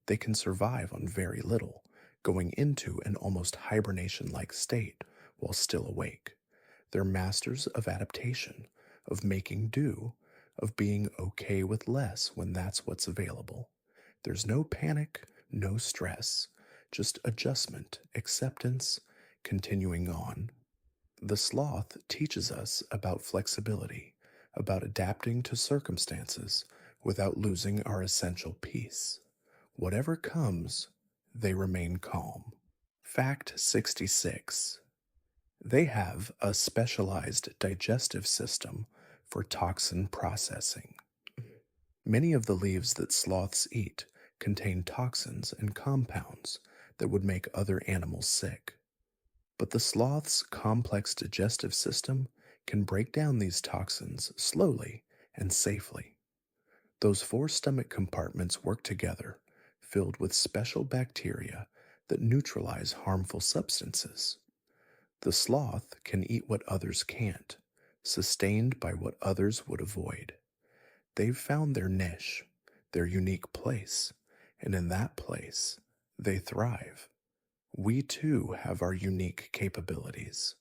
They can survive on very little, going into an almost hibernation like state while still awake. They're masters of adaptation, of making do, of being okay with less when that's what's available. There's no panic, no stress, just adjustment, acceptance, continuing on. The sloth teaches us about flexibility, about adapting to circumstances without losing our essential peace. Whatever comes, they remain calm. Fact 66. They have a specialized digestive system for toxin processing. Many of the leaves that sloths eat contain toxins and compounds that would make other animals sick. But the sloth's complex digestive system can break down these toxins slowly and safely. Those four stomach compartments work together, filled with special bacteria that neutralize harmful substances. The sloth can eat what others can't, sustained by what others would avoid. They've found their niche, their unique place, and in that place, they thrive. We too have our unique capabilities,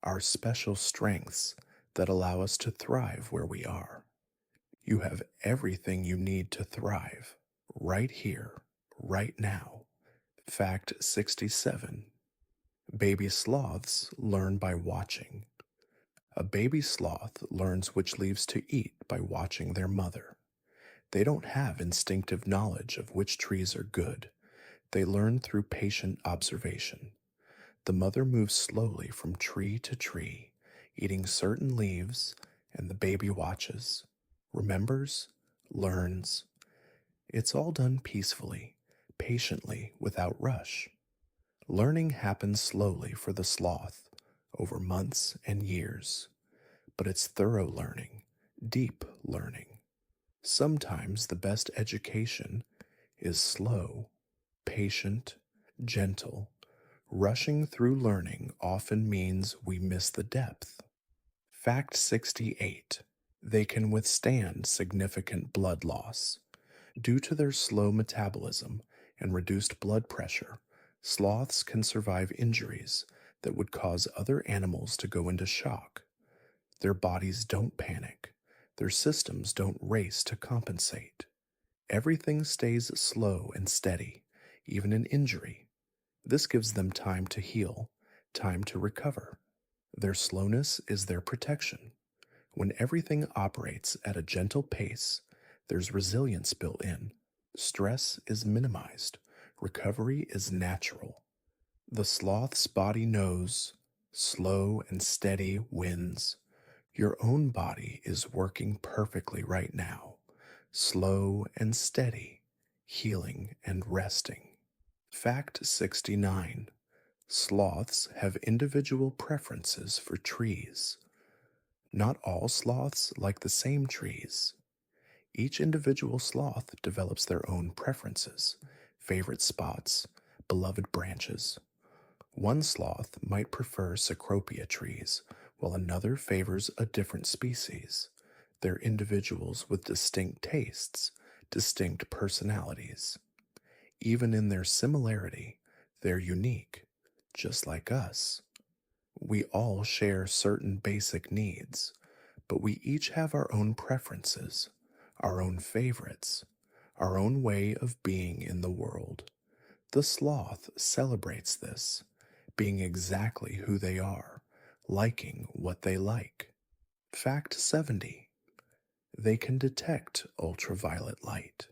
our special strengths that allow us to thrive where we are. You have everything you need to thrive right here, right now. Fact 67. Baby sloths learn by watching. A baby sloth learns which leaves to eat by watching their mother. They don't have instinctive knowledge of which trees are good. They learn through patient observation. The mother moves slowly from tree to tree, eating certain leaves, and the baby watches, remembers, learns. It's all done peacefully, patiently, without rush. Learning happens slowly for the sloth, over months and years, but it's thorough learning, deep learning. Sometimes the best education is slow, patient, gentle. Rushing through learning often means we miss the depth. Fact 68. They can withstand significant blood loss. Due to their slow metabolism and reduced blood pressure, sloths can survive injuries that would cause other animals to go into shock. Their bodies don't panic. Their systems don't race to compensate. Everything stays slow and steady, even in injury. This gives them time to heal, time to recover. Their slowness is their protection. When everything operates at a gentle pace, there's resilience built in. Stress is minimized. Recovery is natural. The sloth's body knows slow and steady wins. Your own body is working perfectly right now, slow and steady, healing and resting. Fact 69. Sloths have individual preferences for trees. Not all sloths like the same trees. Each individual sloth develops their own preferences, favorite spots, beloved branches. One sloth might prefer cecropia trees, while another favors a different species. They're individuals with distinct tastes, distinct personalities. Even in their similarity, they're unique, just like us. We all share certain basic needs, but we each have our own preferences, our own favorites, our own way of being in the world. The sloth celebrates this, being exactly who they are, liking what they like. Fact 70. They can detect ultraviolet light.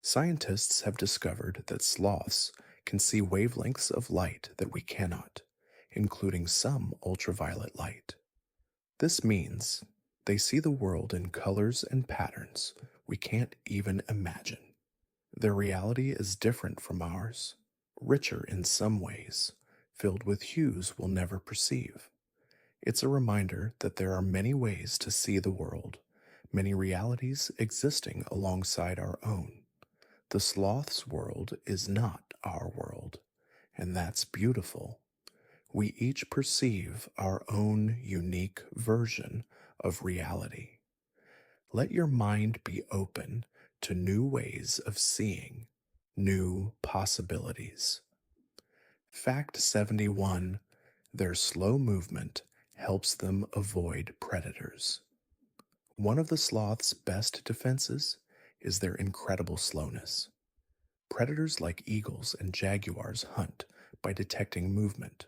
Scientists have discovered that sloths can see wavelengths of light that we cannot, including some ultraviolet light. This means they see the world in colors and patterns we can't even imagine. Their reality is different from ours, richer in some ways, filled with hues we'll never perceive. It's a reminder that there are many ways to see the world, many realities existing alongside our own. The sloth's world is not our world, and that's beautiful. We each perceive our own unique version of reality. Let your mind be open to new ways of seeing, new possibilities. Fact 71. Their slow movement helps them avoid predators. One of the sloth's best defenses is their incredible slowness. Predators like eagles and jaguars hunt by detecting movement,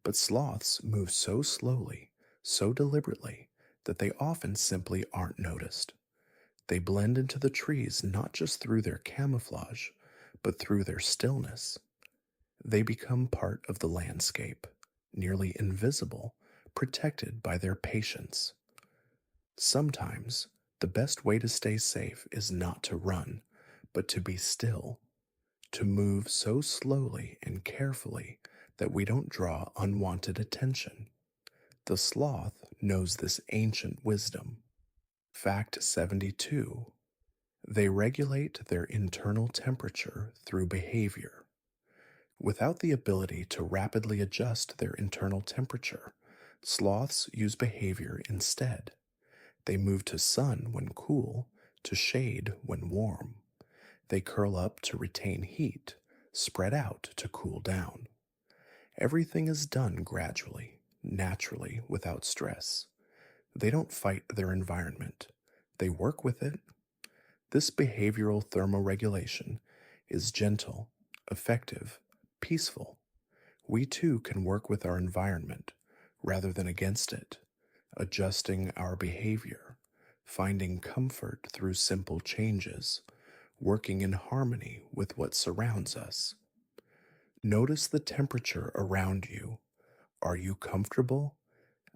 but sloths move so slowly, so deliberately, that they often simply aren't noticed. They blend into the trees not just through their camouflage, but through their stillness. They become part of the landscape, nearly invisible, protected by their patience. Sometimes, the best way to stay safe is not to run, but to be still, to move so slowly and carefully that we don't draw unwanted attention. The sloth knows this ancient wisdom. Fact 72. They regulate their internal temperature through behavior. Without the ability to rapidly adjust their internal temperature, sloths use behavior instead. They move to sun when cool, to shade when warm. They curl up to retain heat, spread out to cool down. Everything is done gradually, naturally, without stress. They don't fight their environment, they work with it. This behavioral thermoregulation is gentle, effective, peaceful. We too can work with our environment rather than against it, adjusting our behavior, finding comfort through simple changes, working in harmony with what surrounds us. Notice the temperature around you. Are you comfortable?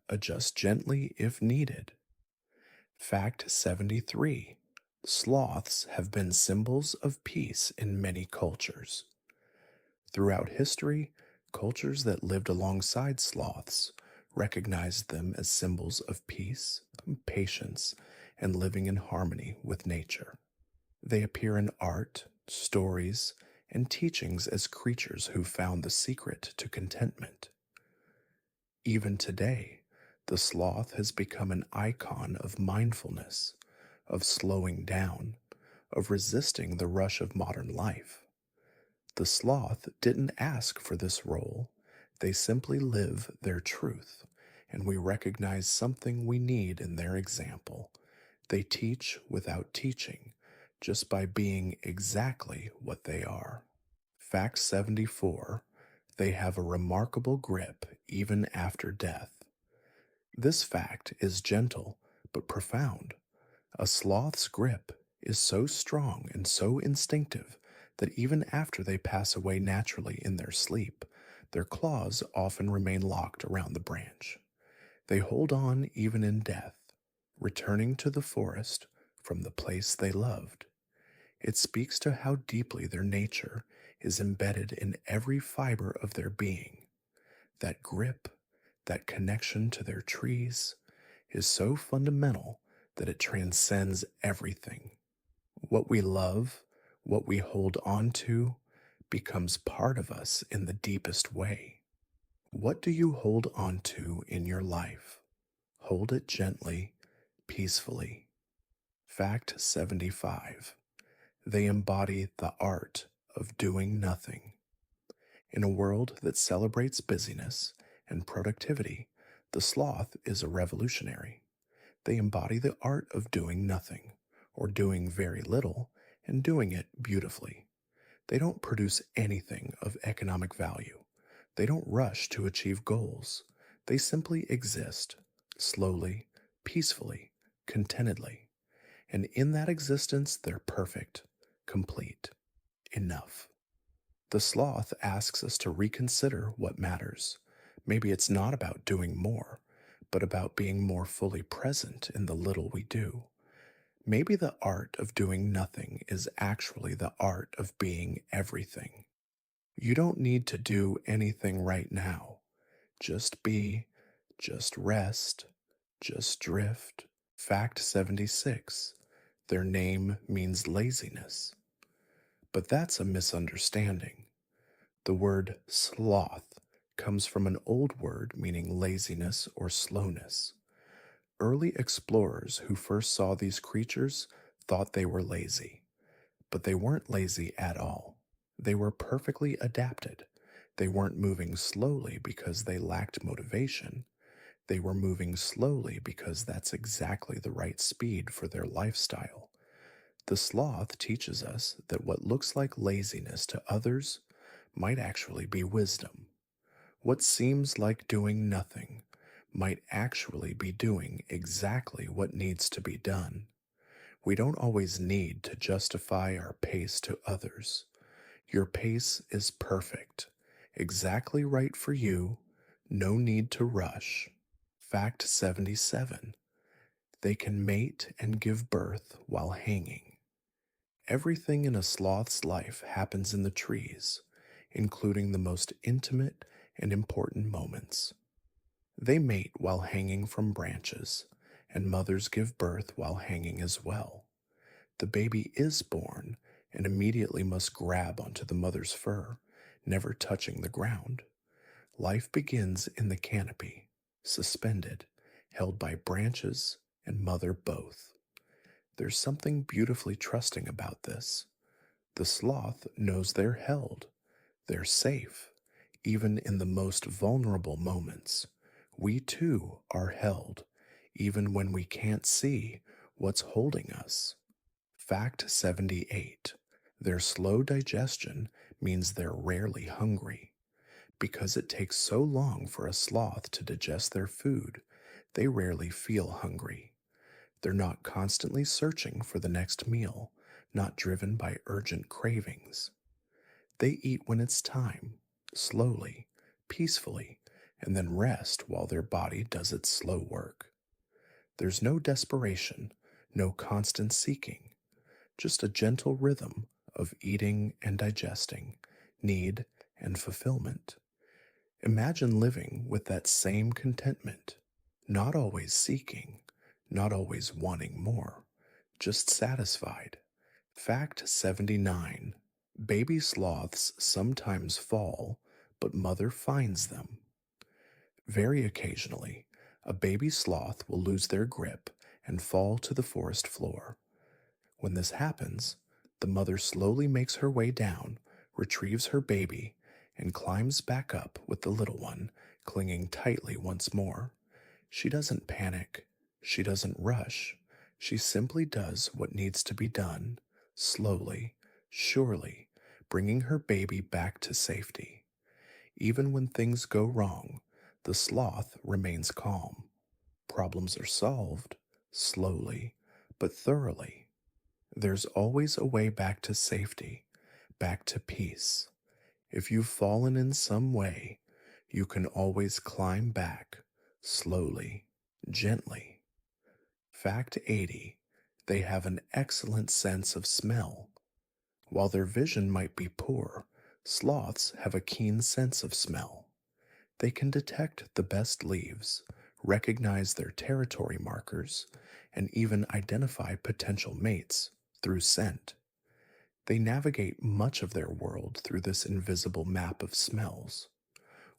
Adjust gently if needed. Fact 73. Sloths have been symbols of peace in many cultures. Throughout history, cultures that lived alongside sloths recognized them as symbols of peace, patience, and living in harmony with nature. They appear in art, stories, and teachings as creatures who found the secret to contentment. Even today, the sloth has become an icon of mindfulness, of slowing down, of resisting the rush of modern life. The sloth didn't ask for this role, they simply live their truth, and we recognize something we need in their example. They teach without teaching, just by being exactly what they are. Fact 74. They have a remarkable grip even after death. This fact is gentle but profound. A sloth's grip is so strong and so instinctive that even after they pass away naturally in their sleep, their claws often remain locked around the branch. They hold on even in death, returning to the forest from the place they loved. It speaks to how deeply their nature is embedded in every fiber of their being. That grip, that connection to their trees, is so fundamental that it transcends everything. What we love, what we hold on to, becomes part of us in the deepest way. What do you hold on to in your life? Hold it gently, peacefully. Fact 75. They embody the art of doing nothing. In a world that celebrates busyness and productivity, the sloth is a revolutionary. They embody the art of doing nothing, or doing very little, and doing it beautifully. They don't produce anything of economic value. They don't rush to achieve goals. They simply exist, slowly, peacefully, contentedly. And in that existence, they're perfect, complete, enough. The sloth asks us to reconsider what matters. Maybe it's not about doing more, but about being more fully present in the little we do. Maybe the art of doing nothing is actually the art of being everything. You don't need to do anything right now. Just be, just rest, just drift. Fact 76. Their name means laziness. But that's a misunderstanding. The word sloth comes from an old word meaning laziness or slowness. Early explorers who first saw these creatures thought they were lazy, but they weren't lazy at all. They were perfectly adapted. They weren't moving slowly because they lacked motivation. They were moving slowly because that's exactly the right speed for their lifestyle. The sloth teaches us that what looks like laziness to others might actually be wisdom. What seems like doing nothing might actually be doing exactly what needs to be done. We don't always need to justify our pace to others. Your pace is perfect, exactly right for you, no need to rush. Fact 77. They can mate and give birth while hanging. Everything in a sloth's life happens in the trees, including the most intimate and important moments. They mate while hanging from branches, and mothers give birth while hanging as well. The baby is born and immediately must grab onto the mother's fur, never touching the ground. Life begins in the canopy, suspended, held by branches and mother both. There's something beautifully trusting about this. The sloth knows they're held, they're safe, even in the most vulnerable moments. We too are held, even when we can't see what's holding us. Fact 78. Their slow digestion means they're rarely hungry. Because it takes so long for a sloth to digest their food, they rarely feel hungry. They're not constantly searching for the next meal, not driven by urgent cravings. They eat when it's time, slowly, peacefully, and then rest while their body does its slow work. There's no desperation, no constant seeking, just a gentle rhythm of eating and digesting, need and fulfillment. Imagine living with that same contentment, not always seeking, not always wanting more, just satisfied. Fact 79. Baby sloths sometimes fall, but mother finds them. Very occasionally, a baby sloth will lose their grip and fall to the forest floor. When this happens, the mother slowly makes her way down, retrieves her baby, and climbs back up with the little one, clinging tightly once more. She doesn't panic. She doesn't rush. She simply does what needs to be done, slowly, surely, bringing her baby back to safety. Even when things go wrong, the sloth remains calm. Problems are solved, slowly, but thoroughly. There's always a way back to safety, back to peace. If you've fallen in some way, you can always climb back, slowly, gently. Fact 80. They have an excellent sense of smell. While their vision might be poor, sloths have a keen sense of smell. They can detect the best leaves, recognize their territory markers, and even identify potential mates through scent. They navigate much of their world through this invisible map of smells.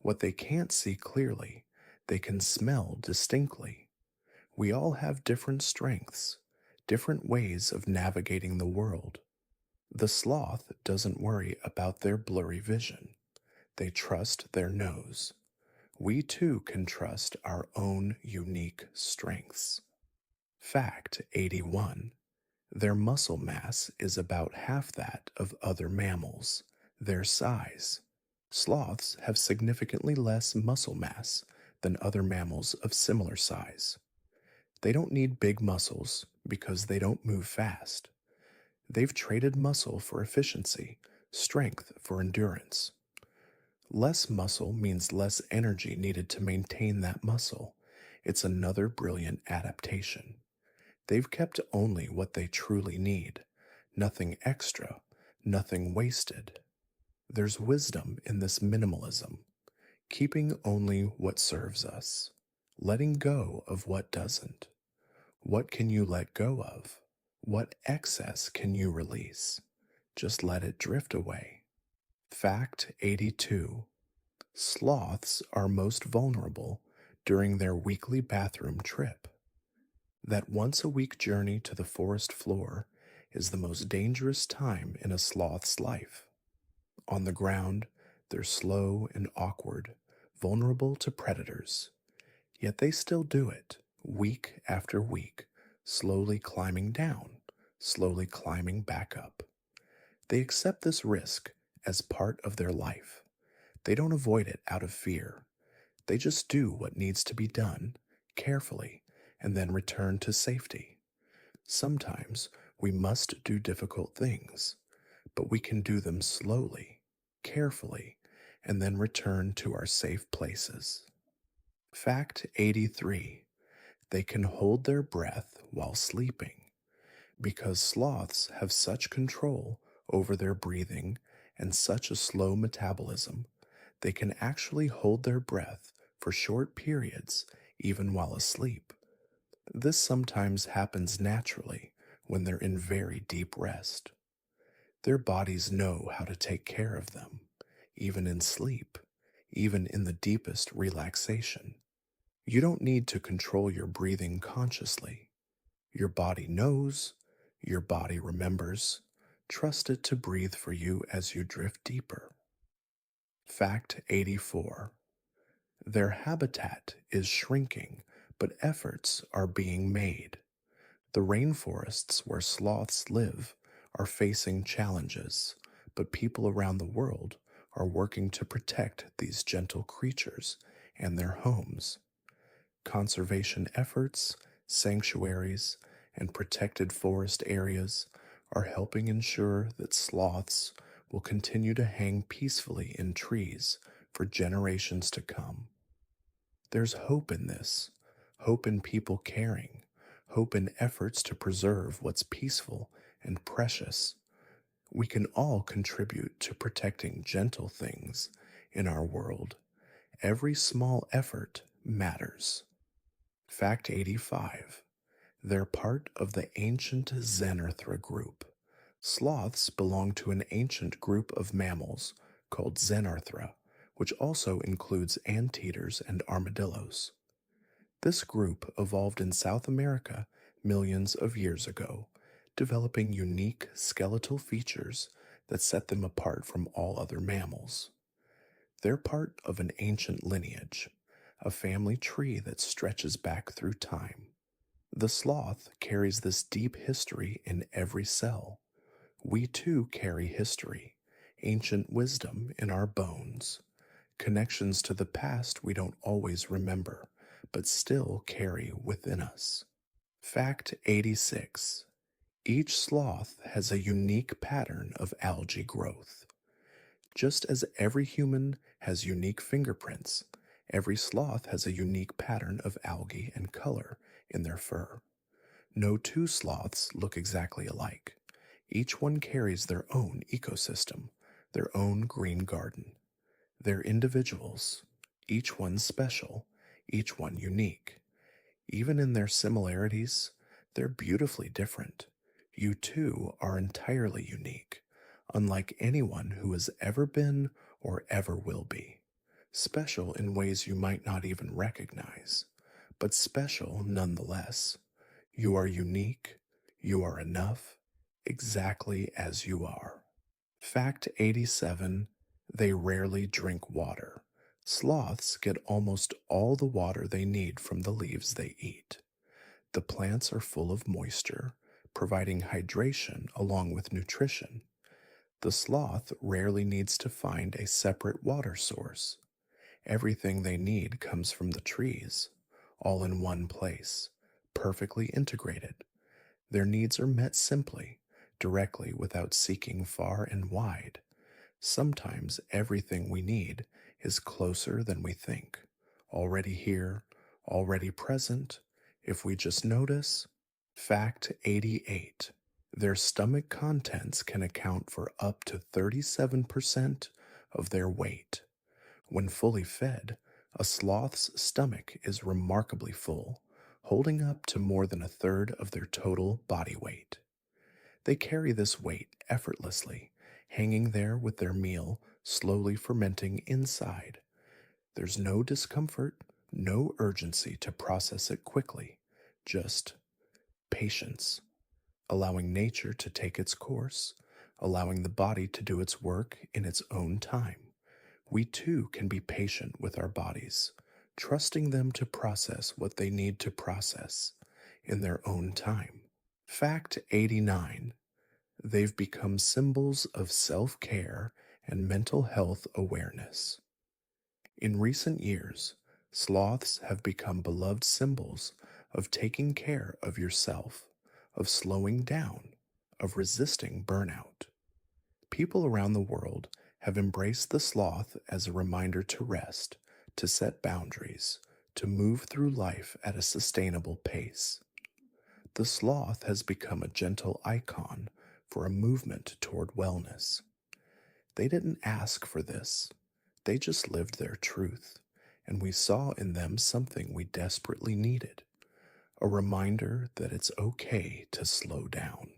What they can't see clearly, they can smell distinctly. We all have different strengths, different ways of navigating the world. The sloth doesn't worry about their blurry vision. They trust their nose. We too can trust our own unique strengths. Fact 81. Their muscle mass is about half that of other mammals, their size. Sloths have significantly less muscle mass than other mammals of similar size. They don't need big muscles because they don't move fast. They've traded muscle for efficiency, strength for endurance. Less muscle means less energy needed to maintain that muscle. It's another brilliant adaptation. They've kept only what they truly need, nothing extra, nothing wasted. There's wisdom in this minimalism, keeping only what serves us, letting go of what doesn't. What can you let go of? What excess can you release? Just let it drift away. Fact 82. Sloths are most vulnerable during their weekly bathroom trip. That once-a-week journey to the forest floor is the most dangerous time in a sloth's life. On the ground, they're slow and awkward, vulnerable to predators. Yet they still do it, week after week, slowly climbing down, slowly climbing back up. They accept this risk as part of their life. They don't avoid it out of fear. They just do what needs to be done, carefully, and then return to safety. Sometimes we must do difficult things, but we can do them slowly, carefully, and then return to our safe places. Fact 83. They can hold their breath while sleeping. Because sloths have such control over their breathing and such a slow metabolism, they can actually hold their breath for short periods even while asleep. This sometimes happens naturally when they're in very deep rest. Their bodies know how to take care of them, even in sleep, even in the deepest relaxation. You don't need to control your breathing consciously. Your body knows, your body remembers. Trust it to breathe for you as you drift deeper. Fact 84. Their habitat is shrinking, but efforts are being made. The rainforests where sloths live are facing challenges, but people around the world are working to protect these gentle creatures and their homes. Conservation efforts, sanctuaries, and protected forest areas are helping ensure that sloths will continue to hang peacefully in trees for generations to come. There's hope in this, hope in people caring, hope in efforts to preserve what's peaceful and precious. We can all contribute to protecting gentle things in our world. Every small effort matters. Fact 85. They're part of the ancient Xenarthra group. Sloths belong to an ancient group of mammals called Xenarthra, which also includes anteaters and armadillos. This group evolved in South America millions of years ago, developing unique skeletal features that set them apart from all other mammals. They're part of an ancient lineage, a family tree that stretches back through time. The sloth carries this deep history in every cell. We too carry history, ancient wisdom in our bones, connections to the past we don't always remember, but still carry within us. Fact 86. Each sloth has a unique pattern of algae growth. Just as every human has unique fingerprints, every sloth has a unique pattern of algae and color in their fur. No two sloths look exactly alike. Each one carries their own ecosystem, their own green garden. They're individuals, each one special, each one unique. Even in their similarities, they're beautifully different. You too are entirely unique, unlike anyone who has ever been or ever will be. Special in ways you might not even recognize, but special nonetheless. You are unique, you are enough, exactly as you are. Fact 87. They rarely drink water. Sloths get almost all the water they need from the leaves they eat. The plants are full of moisture, providing hydration along with nutrition. The sloth rarely needs to find a separate water source. Everything they need comes from the trees, all in one place, perfectly integrated. Their needs are met simply, directly without seeking far and wide. Sometimes everything we need is closer than we think, already here, already present, if we just notice. Fact 88. Their stomach contents can account for up to 37% of their weight. When fully fed, a sloth's stomach is remarkably full, holding up to more than a third of their total body weight. They carry this weight effortlessly, hanging there with their meal slowly fermenting inside. There's no discomfort, no urgency to process it quickly, just patience, allowing nature to take its course, allowing the body to do its work in its own time. We too can be patient with our bodies, trusting them to process what they need to process in their own time. Fact 89. They've become symbols of self-care and mental health awareness. In recent years, sloths have become beloved symbols of taking care of yourself, of slowing down, of resisting burnout. People around the world have embraced the sloth as a reminder to rest, to set boundaries, to move through life at a sustainable pace. The sloth has become a gentle icon for a movement toward wellness. They didn't ask for this, they just lived their truth, and we saw in them something we desperately needed, a reminder that it's okay to slow down.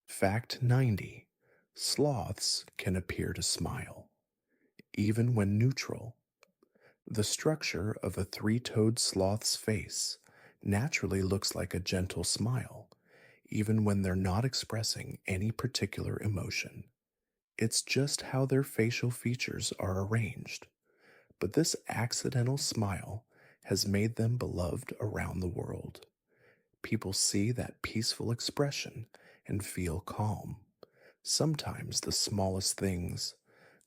Fact 90. Sloths can appear to smile. even when neutral. The structure of a three-toed sloth's face naturally looks like a gentle smile, even when they're not expressing any particular emotion. It's just how their facial features are arranged. But this accidental smile has made them beloved around the world. People see that peaceful expression and feel calm. Sometimes the smallest things,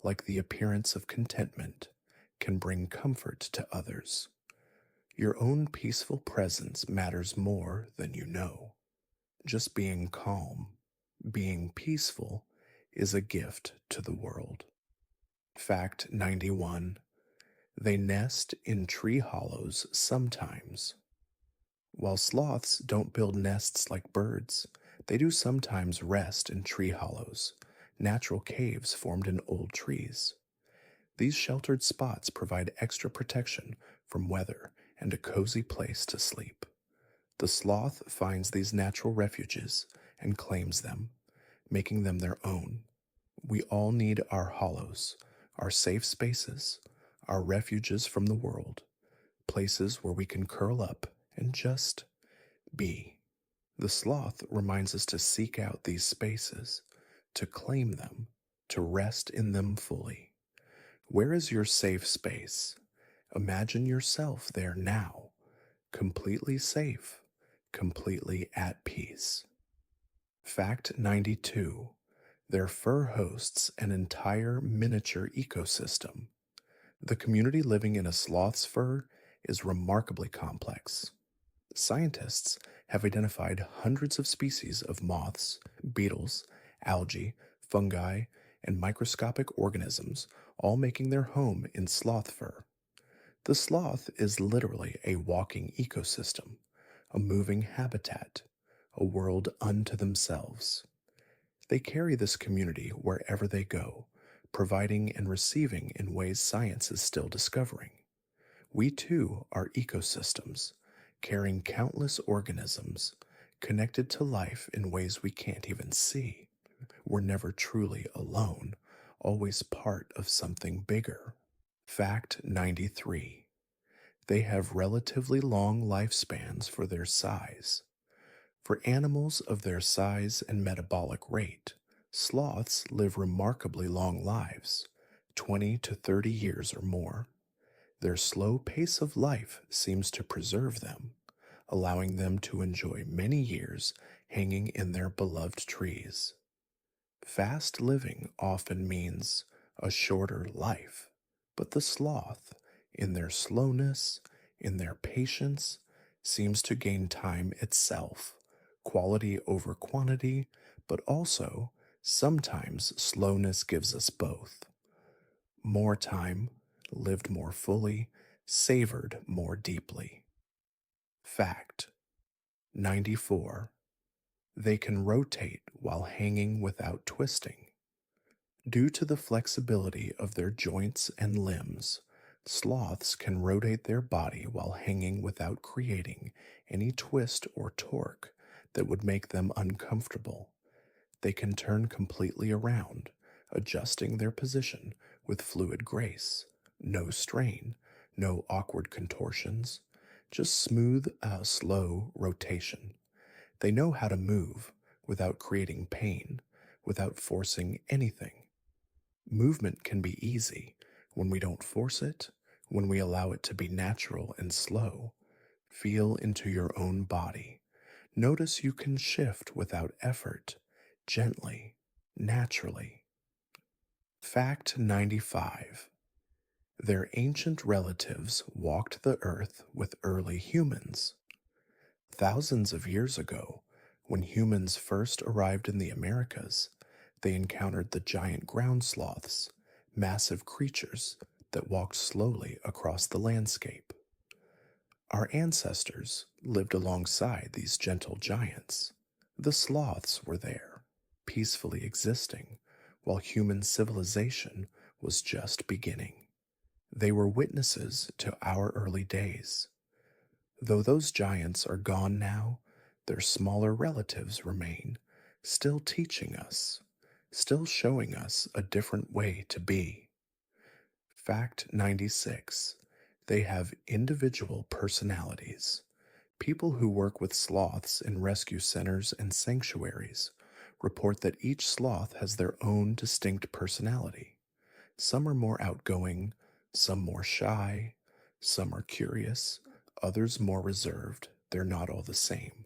like the appearance of contentment, can bring comfort to others. Your own peaceful presence matters more than you know. Just being calm, being peaceful, is a gift to the world. Fact 91. They nest in tree hollows sometimes. While sloths don't build nests like birds, they do sometimes rest in tree hollows, natural caves formed in old trees. These sheltered spots provide extra protection from weather and a cozy place to sleep. The sloth finds these natural refuges and claims them, making them their own. We all need our hollows, our safe spaces, our refuges from the world, places where we can curl up and just be. The sloth reminds us to seek out these spaces, to claim them, to rest in them fully. Where is your safe space? Imagine yourself there now, completely safe, completely at peace. Fact 92. Their fur hosts an entire miniature ecosystem. The community living in a sloth's fur is remarkably complex. Scientists have identified hundreds of species of moths, beetles, algae, fungi, and microscopic organisms, all making their home in sloth fur. The sloth is literally a walking ecosystem, a moving habitat, a world unto themselves. They carry this community wherever they go, providing and receiving in ways science is still discovering. We too are ecosystems, carrying countless organisms, connected to life in ways we can't even see. We're never truly alone, always part of something bigger. Fact 93. They have relatively long lifespans for their size. For animals of their size and metabolic rate, sloths live remarkably long lives, 20 to 30 years or more. Their slow pace of life seems to preserve them, allowing them to enjoy many years hanging in their beloved trees. Fast living often means a shorter life, but the sloth, in their slowness, in their patience, seems to gain time itself, quality over quantity, but also sometimes slowness gives us both. More time, lived more fully, savored more deeply. Fact 94. They can rotate while hanging without twisting. Due to the flexibility of their joints and limbs, sloths can rotate their body while hanging without creating any twist or torque that would make them uncomfortable. They can turn completely around, adjusting their position with fluid grace. No strain, no awkward contortions, just smooth, slow rotation. They know how to move without creating pain, without forcing anything. Movement can be easy when we don't force it, when we allow it to be natural and slow. Feel into your own body. Notice you can shift without effort, gently, naturally. Fact 95. Their ancient relatives walked the earth with early humans. Thousands of years ago, when humans first arrived in the Americas, they encountered the giant ground sloths, massive creatures that walked slowly across the landscape. Our ancestors lived alongside these gentle giants. The sloths were there, peacefully existing, while human civilization was just beginning. They were witnesses to our early days. Though those giants are gone now, their smaller relatives remain, still teaching us, still showing us a different way to be. Fact 96. They have individual personalities. People who work with sloths in rescue centers and sanctuaries report that each sloth has their own distinct personality. Some are more outgoing, some more shy, some are curious, others more reserved. They're not all the same,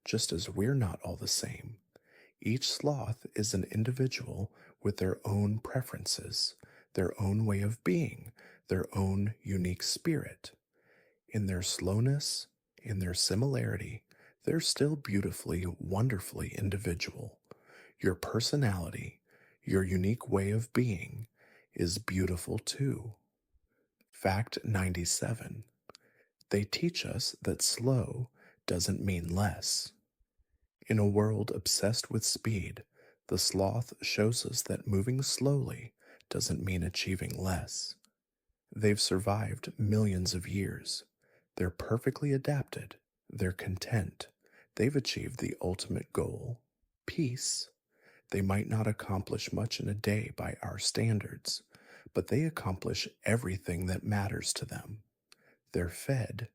just as we're not all the same. Each sloth is an individual with their own preferences, their own way of being, their own unique spirit. In their slowness, in their similarity, they're still beautifully, wonderfully individual. Your personality, your unique way of being, is beautiful too. Fact 97. They teach us that slow doesn't mean less. In a world obsessed with speed, the sloth shows us that moving slowly doesn't mean achieving less. They've survived millions of years. They're perfectly adapted. They're content. They've achieved the ultimate goal, peace. They might not accomplish much in a day by our standards, but they accomplish everything that matters to them. They're fed.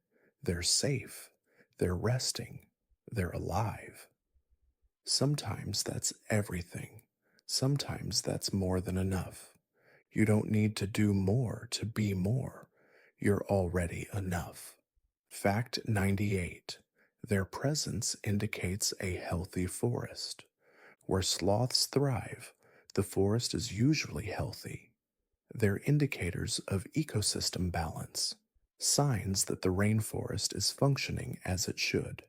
They're safe. They're resting. They're alive. Sometimes that's everything. Sometimes that's more than enough. You don't need to do more to be more. You're already enough. Fact 98. Their presence indicates a healthy forest. Where sloths thrive, the forest is usually healthy. They're indicators of ecosystem balance, signs that the rainforest is functioning as it should.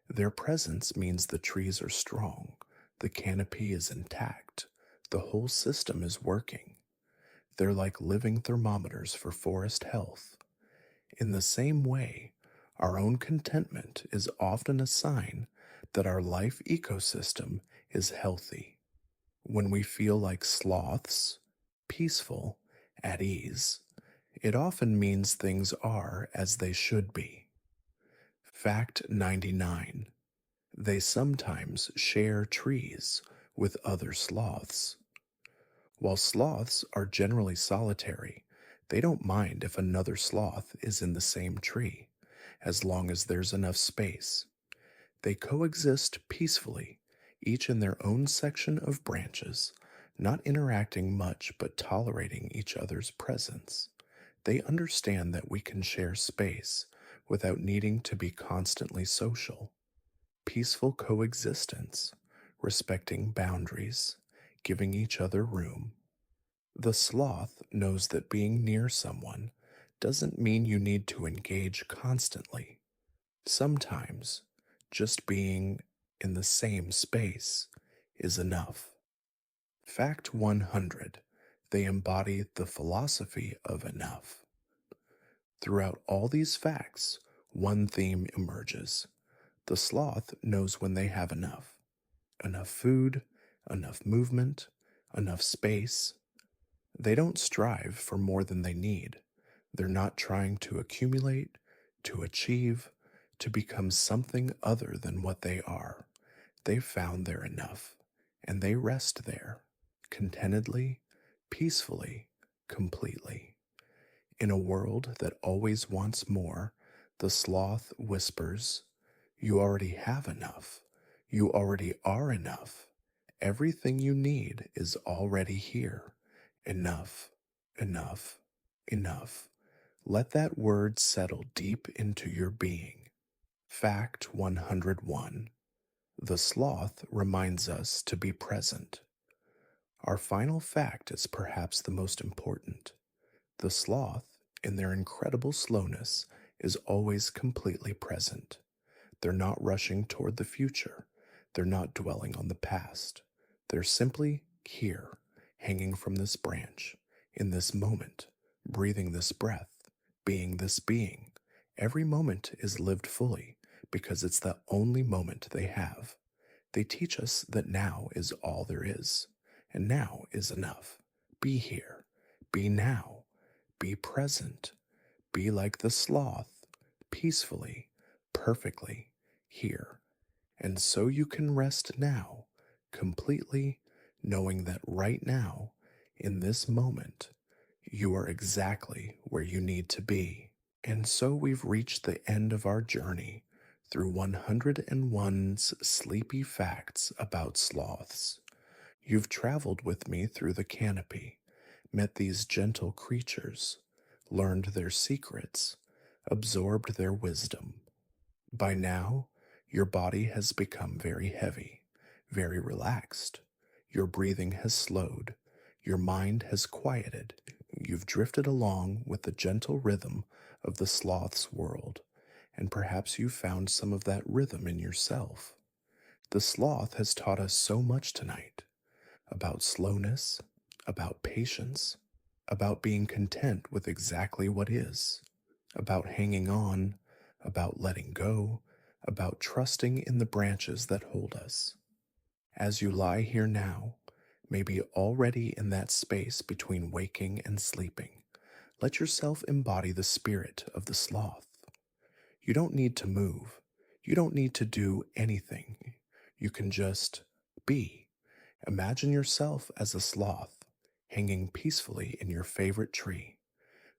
Their presence means the trees are strong, the canopy is intact, the whole system is working. They're like living thermometers for forest health. In the same way, our own contentment is often a sign that our life ecosystem is healthy. When we feel like sloths, peaceful, at ease, it often means things are as they should be. Fact 99. They sometimes share trees with other sloths. While sloths are generally solitary, they don't mind if another sloth is in the same tree, as long as there's enough space. They coexist peacefully, each in their own section of branches, not interacting much but tolerating each other's presence. They understand that we can share space without needing to be constantly social. Peaceful coexistence, respecting boundaries, giving each other room. The sloth knows that being near someone doesn't mean you need to engage constantly. Sometimes, just being in the same space is enough. Fact 100. They embody the philosophy of enough. Throughout all these facts, one theme emerges. The sloth knows when they have enough. Enough food, enough movement, enough space. They don't strive for more than they need. They're not trying to accumulate, to achieve, to become something other than what they are. They've found their enough, and they rest there, contentedly, peacefully, completely. In a world that always wants more, the sloth whispers, "You already have enough. You already are enough. Everything you need is already here. Enough, enough, enough." Let that word settle deep into your being. Fact 101. The sloth reminds us to be present. Our final fact is perhaps the most important. The sloth, in their incredible slowness, is always completely present. They're not rushing toward the future. They're not dwelling on the past. They're simply here, hanging from this branch, in this moment, breathing this breath, being this being. Every moment is lived fully because it's the only moment they have. They teach us that now is all there is, and now is enough. Be here, be now, be present, be like the sloth, peacefully, perfectly here. And so you can rest now, completely knowing that right now, in this moment, You are exactly where you need to be. And so we've reached the end of our journey through 101's Sleepy Facts About Sloths. You've traveled with me through the canopy, met these gentle creatures, learned their secrets, absorbed their wisdom. By now, your body has become very heavy, very relaxed. Your breathing has slowed. Your mind has quieted. You've drifted along with the gentle rhythm of the sloth's world, and perhaps you found some of that rhythm in yourself. The sloth has taught us so much tonight about slowness, about patience, about being content with exactly what is, about hanging on, about letting go, about trusting in the branches that hold us. As you lie here now, maybe already in that space between waking and sleeping, let yourself embody the spirit of the sloth. You don't need to move. You don't need to do anything. You can just be. Imagine yourself as a sloth, hanging peacefully in your favorite tree.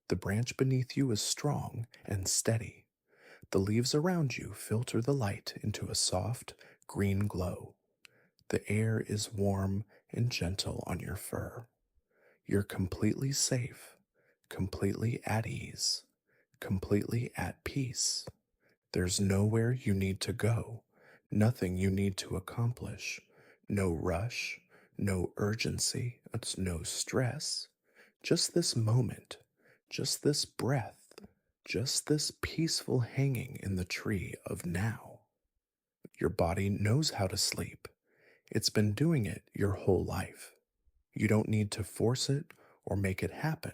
The branch beneath you is strong and steady. The leaves around you filter the light into a soft, green glow. The air is warm and gentle on your fur. You're completely safe, completely at ease, completely at peace. There's nowhere you need to go, nothing you need to accomplish, no rush, no urgency, it's no stress. Just this moment, just this breath, just this peaceful hanging in the tree of now. Your body knows how to sleep. It's been doing it your whole life. You don't need to force it or make it happen.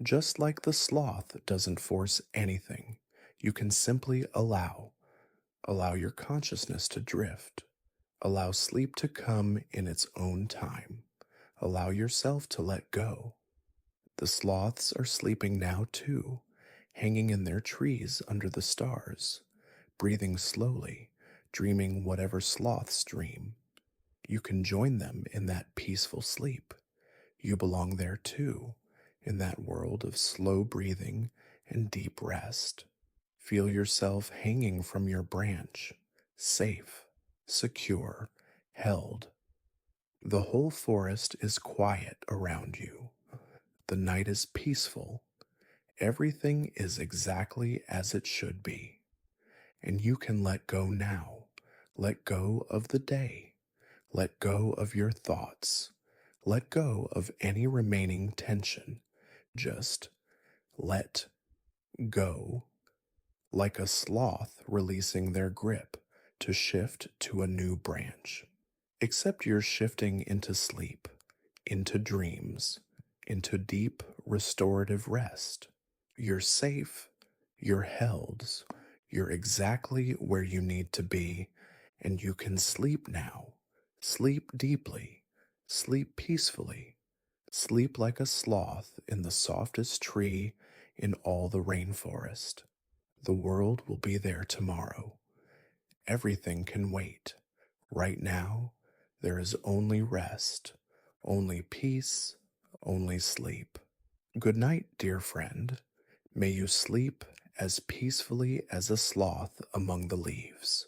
Just like the sloth doesn't force anything, you can simply allow. Allow your consciousness to drift. Allow sleep to come in its own time. Allow yourself to let go. The sloths are sleeping now too, hanging in their trees under the stars, breathing slowly, dreaming whatever sloths dream. You can join them in that peaceful sleep. You belong there too, in that world of slow breathing and deep rest. Feel yourself hanging from your branch, safe, secure, held. The whole forest is quiet around you. The night is peaceful. Everything is exactly as it should be. And you can let go now. Let go of the day. Let go of your thoughts. Let go of any remaining tension. Just let go, like a sloth releasing their grip to shift to a new branch. Except you're shifting into sleep, into dreams, into deep restorative rest. You're safe, you're held, you're exactly where you need to be, and you can sleep now. Sleep deeply, sleep peacefully, sleep like a sloth in the softest tree in all the rainforest. The world will be there tomorrow. Everything can wait. Right now, there is only rest, only peace, only sleep. Good night, dear friend. May you sleep as peacefully as a sloth among the leaves.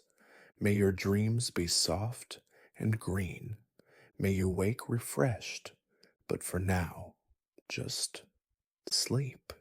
May your dreams be soft and green. May you wake refreshed, but for now, just sleep.